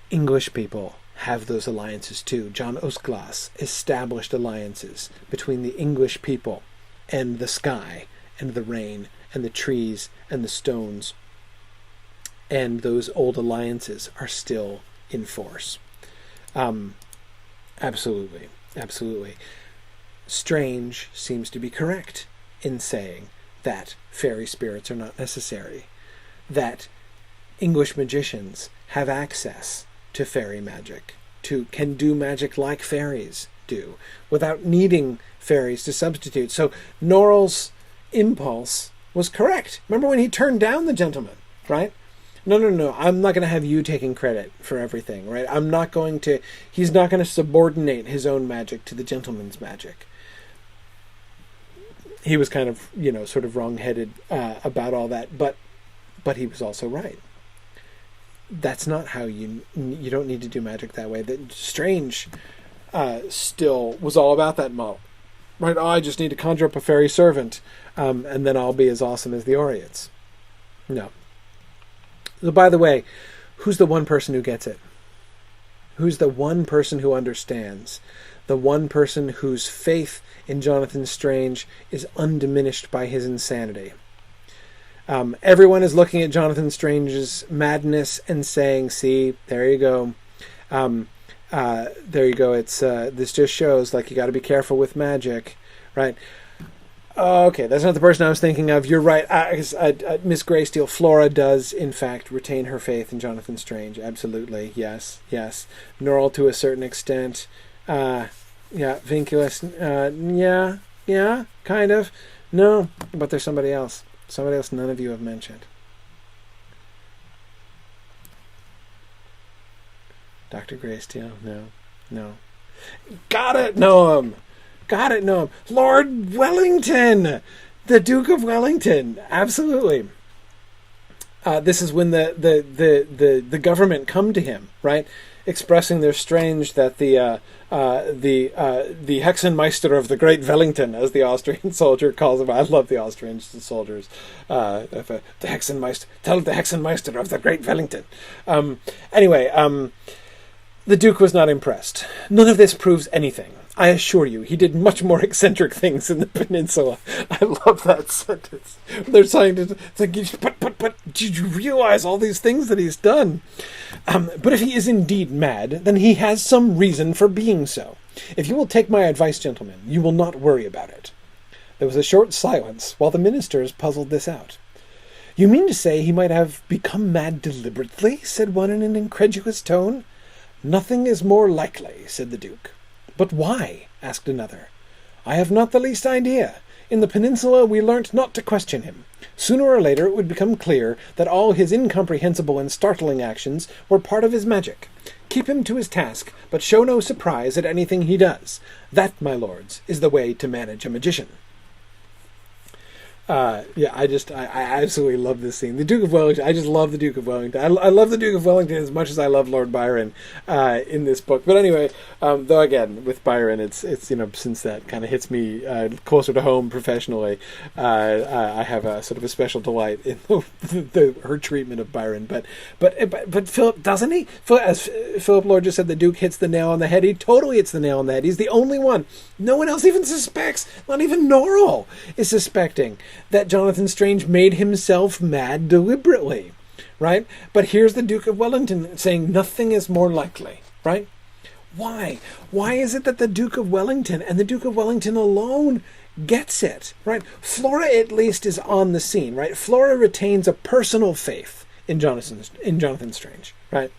English people have those alliances too. John Usglass established alliances between the English people and the sky and the rain and the trees and the stones, and those old alliances are still in force. Absolutely. Strange seems to be correct in saying that fairy spirits are not necessary, that English magicians have access to fairy magic, can do magic like fairies do, without needing fairies to substitute. So Norrell's impulse was correct. Remember when he turned down the gentleman, right? No, I'm not going to have you taking credit for everything, right? He's not going to subordinate his own magic to the gentleman's magic. He was kind of, sort of wrong-headed about all that, but he was also right. That's not how you don't need to do magic that way. That Strange still was all about that model, right? I just need to conjure up a fairy servant, and then I'll be as awesome as the Orients. No. So, by the way, who's the one person who gets it? Who's the one person who understands? The one person whose faith in Jonathan Strange is undiminished by his insanity. Everyone is looking at Jonathan Strange's madness and saying, see, there you go. There you go. It's this just shows, like, you got to be careful with magic, right? Oh, okay, that's not the person I was thinking of. You're right. Miss Greysteel, Flora does, in fact, retain her faith in Jonathan Strange. Absolutely. Yes, yes. Norrell to a certain extent. Yeah, Vinculus. Yeah, kind of. No, but there's somebody else. Somebody else none of you have mentioned. Dr. Greysteel, no. Gotta know him. Lord Wellington, the Duke of Wellington. Absolutely. This is when the government come to him, right, expressing their strange that the Hexenmeister of the Great Wellington, as the Austrian soldier calls him. I love the Austrian soldiers. The Hexenmeister, tell the Hexenmeister of the Great Wellington. Anyway, the Duke was not impressed. None of this proves anything. I assure you, he did much more eccentric things in the peninsula. I love that sentence. They're saying, but did you realize all these things that he's done? But if he is indeed mad, then he has some reason for being so. If you will take my advice, gentlemen, you will not worry about it. There was a short silence while the ministers puzzled this out. You mean to say he might have become mad deliberately? Said one in an incredulous tone. Nothing is more likely, said the Duke. But why? Asked another. I have not the least idea. In the peninsula we learnt not to question him. Sooner or later it would become clear that all his incomprehensible and startling actions were part of his magic. Keep him to his task, but show no surprise at anything he does. That, my lords, is the way to manage a magician. I absolutely love this scene. The Duke of Wellington, I just love the Duke of Wellington. I love the Duke of Wellington as much as I love Lord Byron in this book. But anyway, though again, with Byron, it's since that kind of hits me closer to home professionally, I have a sort of a special delight in her treatment of Byron. But Philip, doesn't he? As Philip Lord just said, the Duke hits the nail on the head. He totally hits the nail on the head. He's the only one. No one else even suspects. Not even Norrell is suspecting that Jonathan Strange made himself mad deliberately, right? But here's the Duke of Wellington saying nothing is more likely, right? Why? Why is it that the Duke of Wellington and the Duke of Wellington alone gets it, right? Flora at least is on the scene, right? Flora retains a personal faith in Jonathan Strange, right?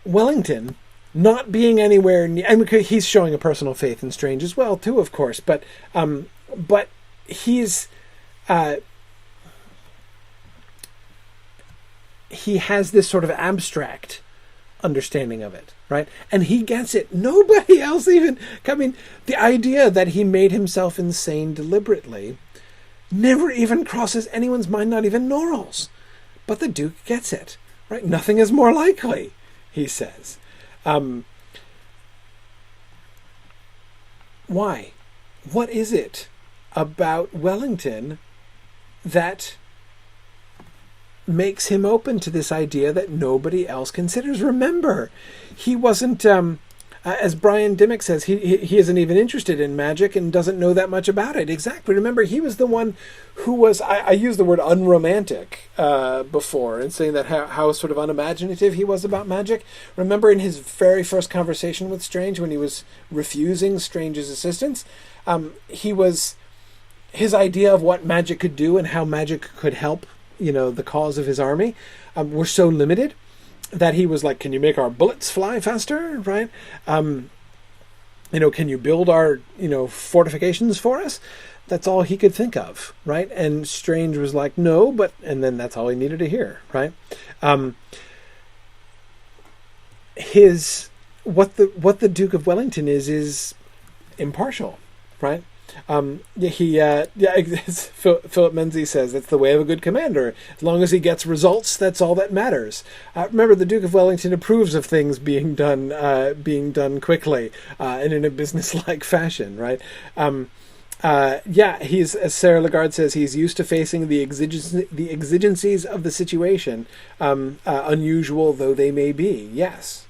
Wellington, not being anywhere near, I mean, he's showing a personal faith in Strange as well, too, of course, but he's he has this sort of abstract understanding of it, right? And he gets it. Nobody else even, I mean, the idea that he made himself insane deliberately never even crosses anyone's mind, not even Norrell's. But the Duke gets it, right? Nothing is more likely, he says. Why? What is it about Wellington that makes him open to this idea that nobody else considers? Remember, he wasn't, as Brian Dimmock says, he isn't even interested in magic and doesn't know that much about it. Exactly. Remember, he was the one who was, I used the word unromantic before, in saying that how sort of unimaginative he was about magic. Remember in his very first conversation with Strange, when he was refusing Strange's assistance, his idea of what magic could do and how magic could help, the cause of his army, were so limited that he was like, can you make our bullets fly faster, right? Can you build our, fortifications for us? That's all he could think of, right? And Strange was like, no, and then that's all he needed to hear, right? What the Duke of Wellington is impartial, right? Philip Menzies says it's the way of a good commander. As long as he gets results, that's all that matters. Remember, the Duke of Wellington approves of things being done quickly and in a business-like fashion, right? He's, as Sarah Lagarde says, he's used to facing the exigencies of the situation, unusual though they may be. Yes,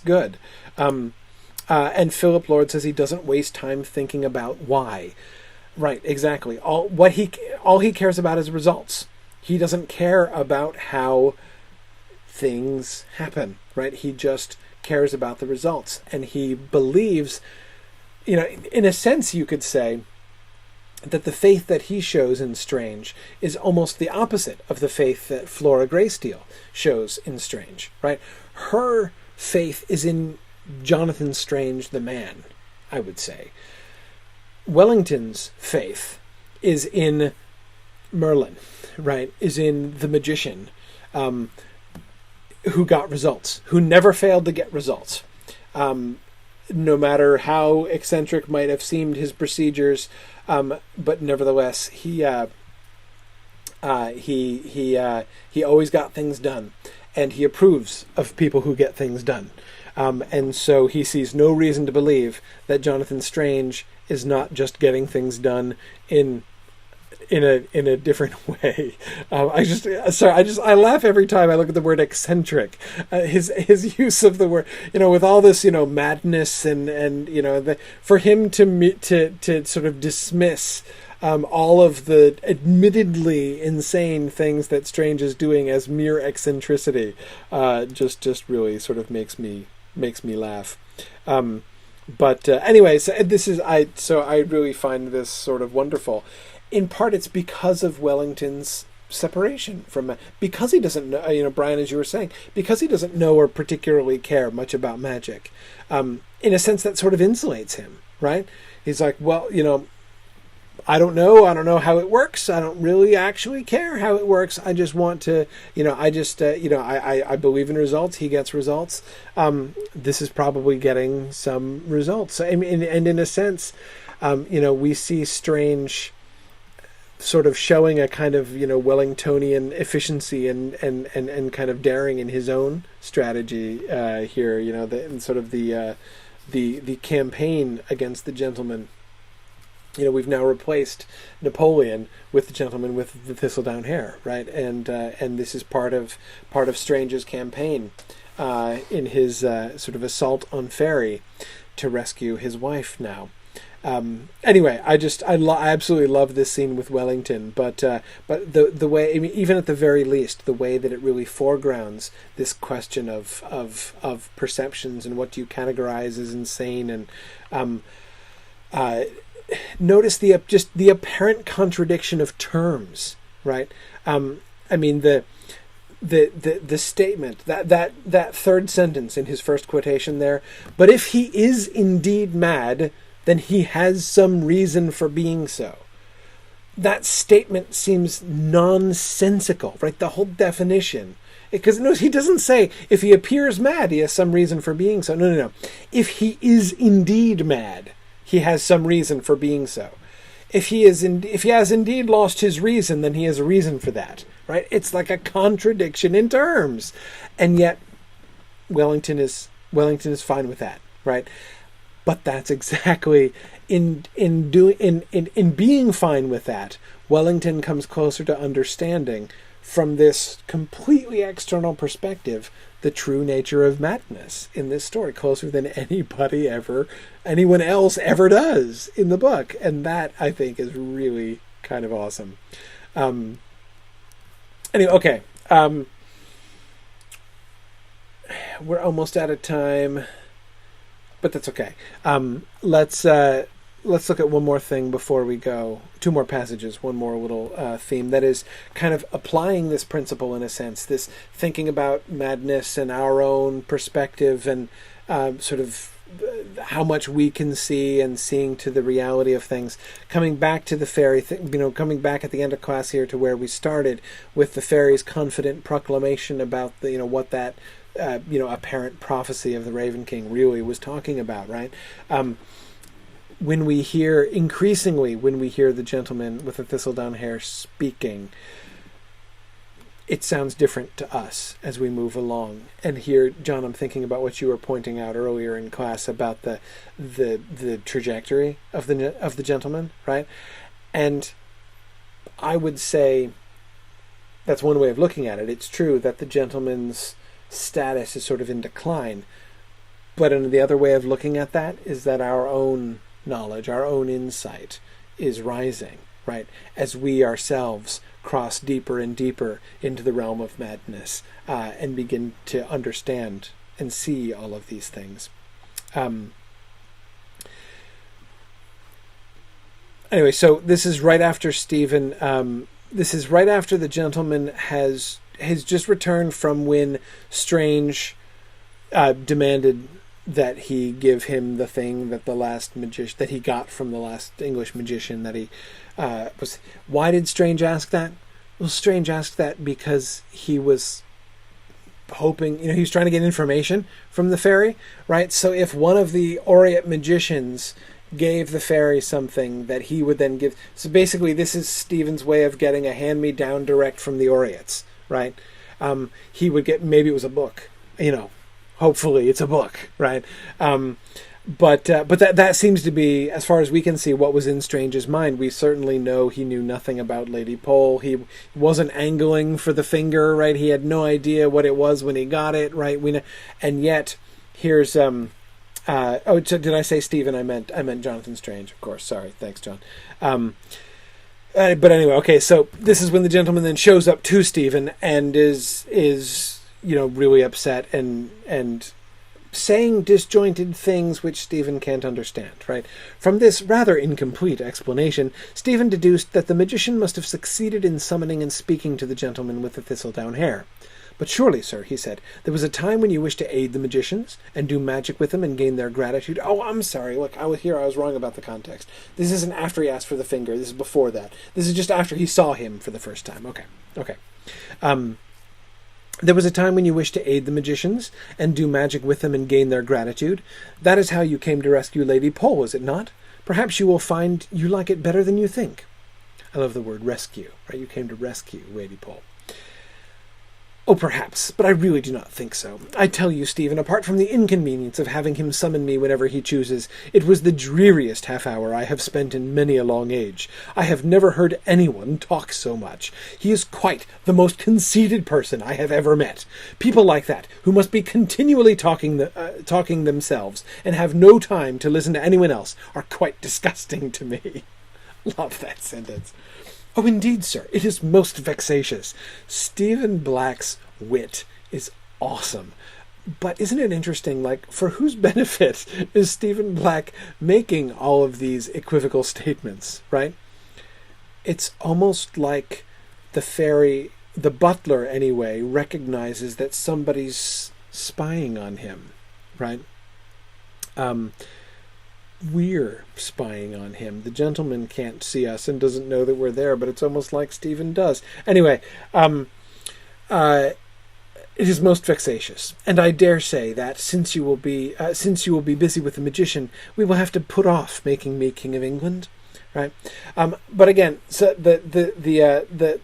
good. And Philip Lord says he doesn't waste time thinking about why. Right, exactly. All he cares about is results. He doesn't care about how things happen, right? He just cares about the results. And he believes, in a sense you could say, that the faith that he shows in Strange is almost the opposite of the faith that Flora Greysteel shows in Strange, right? Her faith is in Jonathan Strange the man, I would say. Wellington's faith is in Merlin, right? Is in the magician, who got results, who never failed to get results. No matter how eccentric might have seemed his procedures, but nevertheless, he always got things done, and he approves of people who get things done. And so he sees no reason to believe that Jonathan Strange is not just getting things done in a different way. I laugh every time I look at the word eccentric. His use of the word, with all this, madness and for him to sort of dismiss all of the admittedly insane things that Strange is doing as mere eccentricity, just really sort of makes me laugh. But anyway, I really find this sort of wonderful. In part, it's because of Wellington's separation from, because he doesn't know, Brian, as you were saying, because he doesn't know or particularly care much about magic. In a sense, that sort of insulates him, right? He's like, well, I don't know how it works. I don't really actually care how it works. I just want to, I believe in results. He gets results. This is probably getting some results. I mean, and in a sense, we see Strange sort of showing a kind of, Wellingtonian efficiency and kind of daring in his own strategy here, and sort of the campaign against the gentleman. We've now replaced Napoleon with the gentleman with the thistledown hair, right? And this is part of Strange's campaign in his sort of assault on Ferry to rescue his wife now. Anyway, I absolutely love this scene with Wellington, but the way, I mean, even at the very least, the way that it really foregrounds this question of perceptions and what do you categorize as insane, and notice the apparent contradiction of terms, right? I mean the statement that third sentence in his first quotation there. But if he is indeed mad, then he has some reason for being so. That statement seems nonsensical, right? The whole definition. Because no, he doesn't say, if he appears mad, he has some reason for being so. No. If he is indeed mad, he has some reason for being so. If he has indeed lost his reason, then he has a reason for that, right? It's like a contradiction in terms. And yet, Wellington is fine with that, right? But that's exactly in being fine with that, Wellington comes closer to understanding from this completely external perspective the true nature of madness in this story, closer than anyone else ever does in the book. And that, I think, is really kind of awesome. Anyway, okay. We're almost out of time, but that's okay. Let's look at one more thing before we go. Two more passages, one more little theme that is kind of applying this principle in a sense, this thinking about madness and our own perspective and sort of how much we can see and seeing to the reality of things. Coming back to the fairy, coming back at the end of class here to where we started with the fairy's confident proclamation about the, what that apparent prophecy of the Raven King really was talking about, right? When we hear the gentleman with the thistledown hair speaking, it sounds different to us as we move along. And here, John, I'm thinking about what you were pointing out earlier in class about the trajectory of the gentleman, right? And I would say that's one way of looking at it. It's true that the gentleman's status is sort of in decline, but the other way of looking at that is that our own knowledge, our own insight is rising, right? As we ourselves cross deeper and deeper into the realm of madness and begin to understand and see all of these things. Anyway, so this is right after Stephen. This is right after the gentleman has just returned from when Strange demanded that he give him the thing that the last magician that he got from the last English magician that he was. Why did Strange ask that? Well, Strange asked that because he was hoping, he was trying to get information from the fairy, right? So if one of the Orient magicians gave the fairy something that he would then give. So basically, this is Stephen's way of getting a hand-me-down direct from the Orients, right? He would get, maybe it was a book, hopefully it's a book, right? But that seems to be, as far as we can see, what was in Strange's mind. We certainly know he knew nothing about Lady Pole. He wasn't angling for the finger, right? He had no idea what it was when he got it, right? We know, and yet here's did I say Stephen? I meant Jonathan Strange, of course. Sorry, thanks, John. But anyway, okay. So this is when the gentleman then shows up to Stephen and is really upset and saying disjointed things which Stephen can't understand, right? From this rather incomplete explanation, Stephen deduced that the magician must have succeeded in summoning and speaking to the gentleman with the thistledown hair. But surely, sir, he said, there was a time when you wished to aid the magicians and do magic with them and gain their gratitude. Oh, I'm sorry. Look, I was wrong about the context. This isn't after he asked for the finger. This is before that. This is just after he saw him for the first time. Okay. There was a time when you wished to aid the magicians and do magic with them and gain their gratitude. That is how you came to rescue Lady Pole, is it not? Perhaps you will find you like it better than you think. I love the word rescue, right? You came to rescue Lady Pole. Oh, perhaps, but I really do not think so. I tell you, Stephen, apart from the inconvenience of having him summon me whenever he chooses, it was the dreariest half-hour I have spent in many a long age. I have never heard anyone talk so much. He is quite the most conceited person I have ever met. People like that, who must be continually talking themselves and have no time to listen to anyone else, are quite disgusting to me. Love that sentence. Oh, indeed, sir, it is most vexatious. Stephen Black's wit is awesome. But isn't it interesting, for whose benefit is Stephen Black making all of these equivocal statements, right? It's almost like the fairy, the butler anyway, recognizes that somebody's spying on him, right? We're spying on him. The gentleman can't see us and doesn't know that we're there, but it's almost like Stephen does. Anyway, it is most vexatious, and I dare say that since you will be busy with the magician, we will have to put off making me King of England, right? But again, so the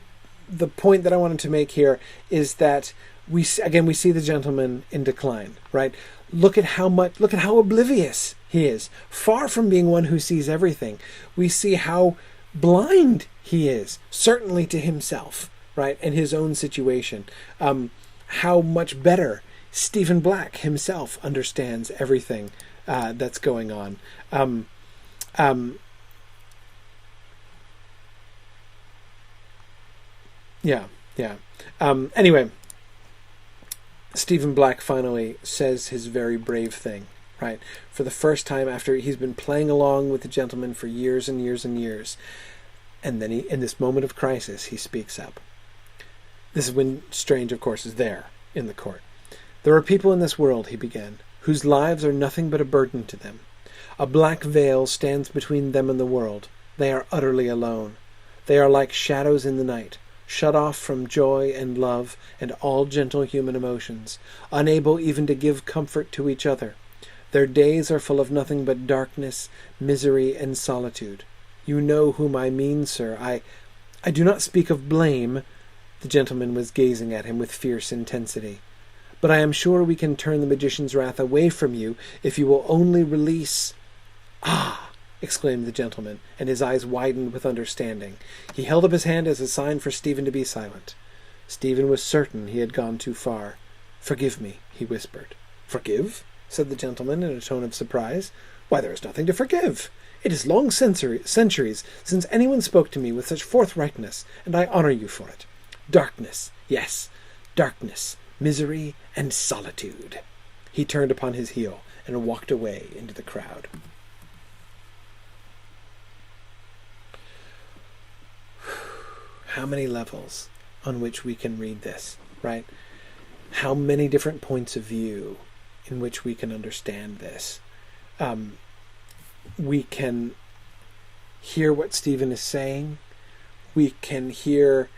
point that I wanted to make here is that we see the gentleman in decline, right? Look at how oblivious he is. Far from being one who sees everything, we see how blind he is, certainly to himself, right, and his own situation. How much better Stephen Black himself understands everything that's going on. Anyway, Stephen Black finally says his very brave thing, right? For the first time after he's been playing along with the gentleman for years and years and years. And then in this moment of crisis, he speaks up. This is when Strange, of course, is there in the court. There are people in this world, he began, whose lives are nothing but a burden to them. A black veil stands between them and the world. They are utterly alone. They are like shadows in the night, shut off from joy and love and all gentle human emotions, unable even to give comfort to each other. Their days are full of nothing but darkness, misery, and solitude. You know whom I mean, sir. I do not speak of blame. The gentleman was gazing at him with fierce intensity. But I am sure we can turn the magician's wrath away from you if you will only release... Ah! Exclaimed the gentleman, and his eyes widened with understanding. He held up his hand as a sign for Stephen to be silent. Stephen was certain he had gone too far. Forgive me, he whispered. Forgive? Said the gentleman in a tone of surprise. Why, there is nothing to forgive. It is long centuries since anyone spoke to me with such forthrightness, and I honor you for it. Darkness, yes, darkness, misery, and solitude. He turned upon his heel and walked away into the crowd. how many levels on which we can read this, right? How many different points of view in which we can understand this. We can hear what Stephen is saying. We can hear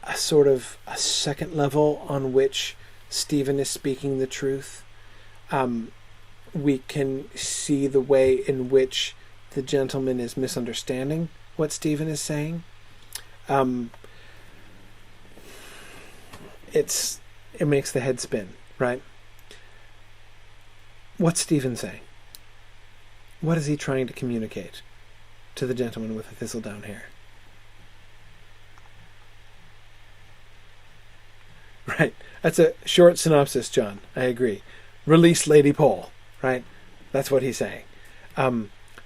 a sort of a second level on which Stephen is speaking the truth. We can see the way in which the gentleman is misunderstanding what Stephen is saying. It makes the head spin, right? What's Stephen saying? What is he trying to communicate to the gentleman with the thistledown hair? Right. That's a short synopsis, John. I agree. Release Lady Pole, right? That's what he's saying.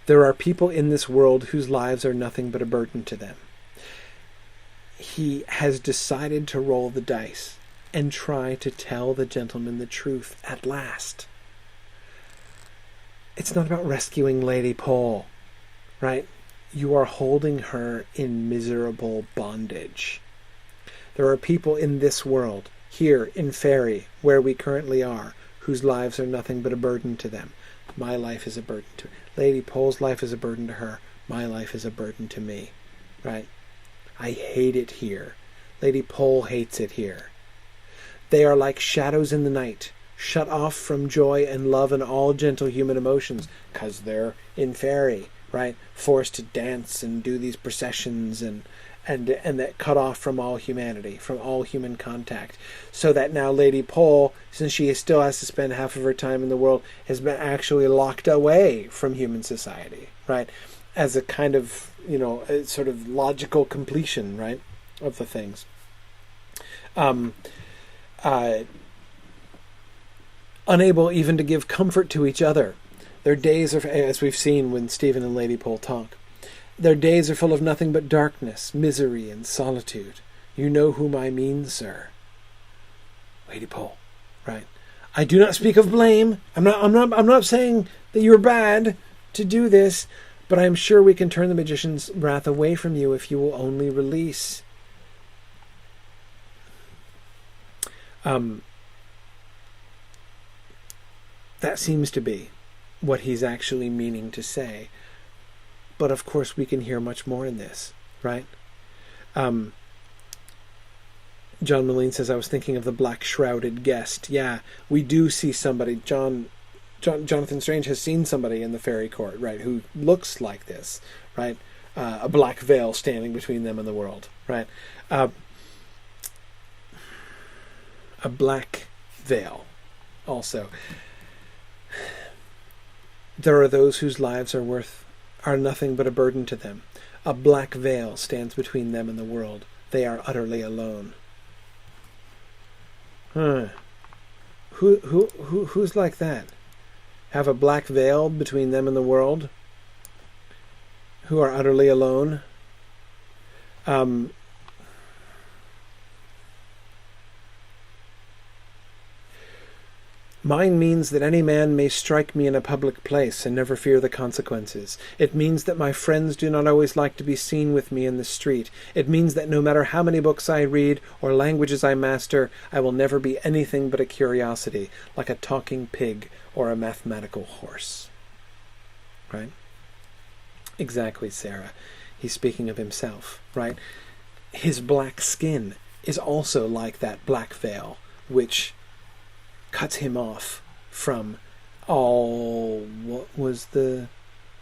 There are people in this world whose lives are nothing but a burden to them. He has decided to roll the dice and try to tell the gentleman the truth at last. It's not about rescuing Lady Pole, right? You are holding her in miserable bondage. There are people in this world, here in Fairy, where we currently are, whose lives are nothing but a burden to them. My life is a burden to her. Lady Pole's life is a burden to her. My life is a burden to me, right? I hate it here. Lady Pole hates it here. They are like shadows in the night, shut off from joy and love and all gentle human emotions, because they're in Fairy, right? Forced to dance and do these processions and that cut off from all humanity, from all human contact. So that now Lady Pole, since she still has to spend half of her time in the world, has been actually locked away from human society, right? As a kind of, a sort of logical completion, right, of the things. Unable even to give comfort to each other. Their days are, as we've seen when Stephen and Lady Pole talk, their days are full of nothing but darkness, misery, and solitude. You know whom I mean, sir. Lady Pole, right? I do not speak of blame. I'm not saying that you're bad to do this, but I am sure we can turn the magician's wrath away from you if you will only release. That seems to be what he's actually meaning to say. But of course we can hear much more in this, right? John Moline says, I was thinking of the black shrouded guest. Yeah, we do see somebody. Jonathan Strange has seen somebody in the fairy court, right, who looks like this, right? A black veil standing between them and the world, right? A black veil also. There are those whose lives are nothing but a burden to them. A black veil stands between them and the world. They are utterly alone. Who's like that? Have a black veil between them and the world? Who are utterly alone? Mine means that any man may strike me in a public place and never fear the consequences. It means that my friends do not always like to be seen with me in the street. It means that no matter how many books I read or languages I master, I will never be anything but a curiosity, like a talking pig or a mathematical horse. Right? Exactly, Sarah. He's speaking of himself, right? His black skin is also like that black veil, which cuts him off from all, what was the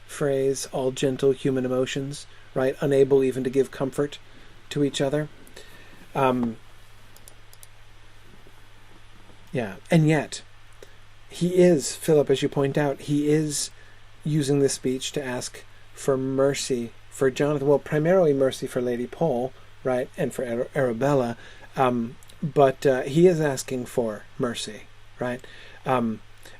phrase? All gentle human emotions, right? Unable even to give comfort to each other. Yeah, and yet, he is, Philip, as you point out, he is using this speech to ask for mercy for Jonathan. Well, primarily mercy for Lady Pole, right, and for Arabella, but he is asking for mercy, right?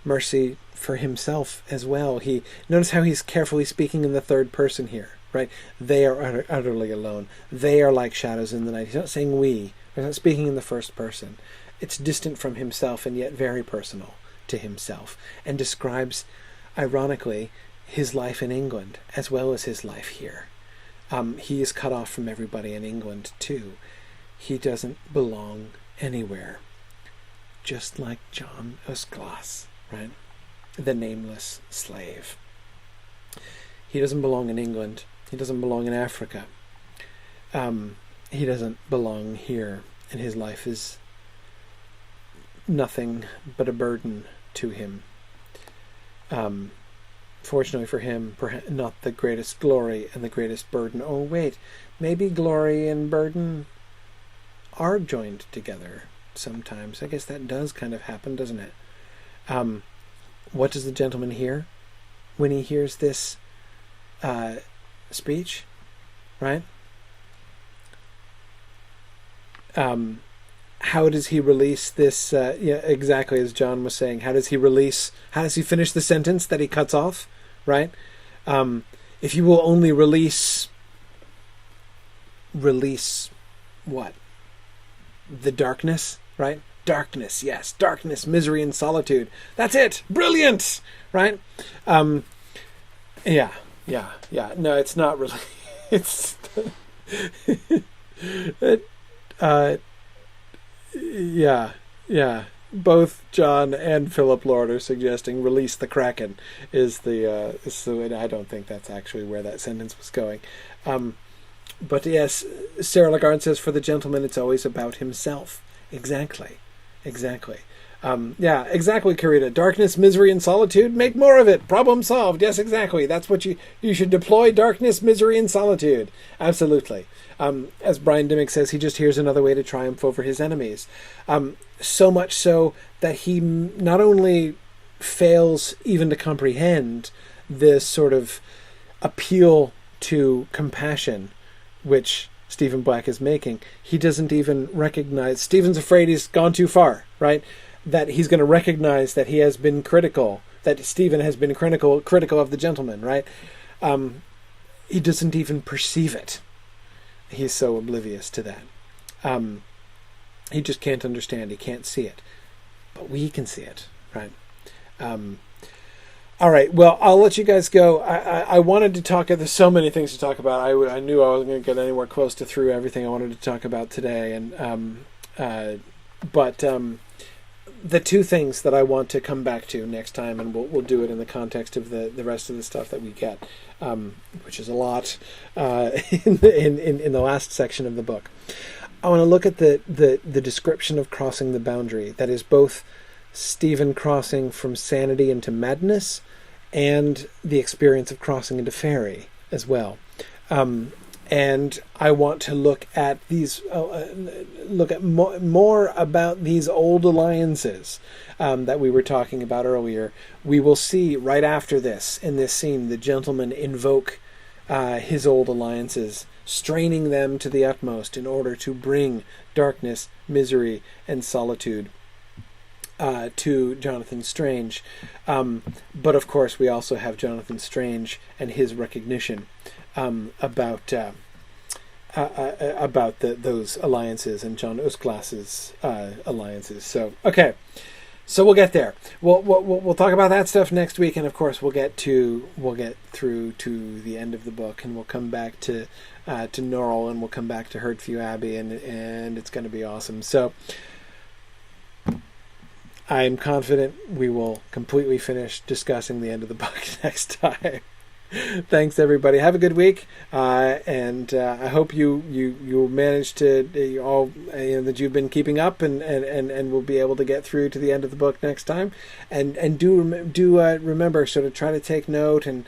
Mercy for himself as well. Notice how he's carefully speaking in the third person here, right? They are utterly alone. They are like shadows in the night. He's not saying we. He's not speaking in the first person. It's distant from himself and yet very personal to himself, and describes, ironically, his life in England as well as his life here. He is cut off from everybody in England too. He doesn't belong anywhere. Just like John Usglas, right? The nameless slave. He doesn't belong in England. He doesn't belong in Africa. He doesn't belong here, and his life is nothing but a burden to him. Fortunately for him, perhaps not the greatest glory and the greatest burden. Oh, wait, maybe glory and burden are joined together sometimes. I guess that does kind of happen, doesn't it? What does the gentleman hear when he hears this speech, right? How does he release this? Exactly as John was saying. How does he finish the sentence that he cuts off, right? If you will only release what? The darkness, right? Darkness, yes. Darkness, misery, and solitude. That's it. Brilliant, right? Yeah. No, it's not really. It's. Yeah. Both John and Philip Lord are suggesting release the Kraken is the I don't think that's actually where that sentence was going. But yes, Sarah Lagarde says, for the gentleman, it's always about himself. Exactly. Exactly, Karita. Darkness, misery, and solitude. Make more of it. Problem solved. Yes, exactly. That's what you should deploy. Darkness, misery, and solitude. Absolutely. As Brian Dimmick says, he just hears another way to triumph over his enemies. So much so that he not only fails even to comprehend this sort of appeal to compassion, which Stephen Black is making, he doesn't even recognize. Stephen's afraid he's gone too far, right? That he's going to recognize that he has been critical, that Stephen has been critical of the gentleman, right? He doesn't even perceive it. He's so oblivious to that. He just can't understand. He can't see it. But we can see it, right? All right, well, I'll let you guys go. I wanted to talk. There's so many things to talk about. I knew I wasn't going to get anywhere close to through everything I wanted to talk about today. But the two things that I want to come back to next time, and we'll do it in the context of the rest of the stuff that we get, which is a lot in the last section of the book. I want to look at the description of crossing the boundary. That is both Stephen crossing from sanity into madness, and the experience of crossing into fairy as well. And I want to look at more about these old alliances that we were talking about earlier. We will see right after this, in this scene, the gentleman invoke his old alliances, straining them to the utmost in order to bring darkness, misery, and solitude to Jonathan Strange. But of course we also have Jonathan Strange and his recognition about those alliances and John Usglas's alliances. So so we'll get there. We'll talk about that stuff next week, and of course we'll get through to the end of the book, and we'll come back to Norrell, and we'll come back to Herdview Abbey, and it's going to be awesome. So I'm confident we will completely finish discussing the end of the book next time. Thanks, everybody. Have a good week, and I hope you managed to that you've been keeping up, and will be able to get through to the end of the book next time. And do remember, sort of try to take note, and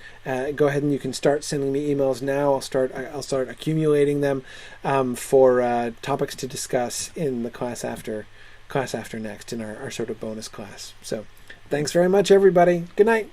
go ahead and you can start sending me emails now. I'll start accumulating them for topics to discuss in the class after next, in our sort of bonus class. So thanks very much, everybody. Good night.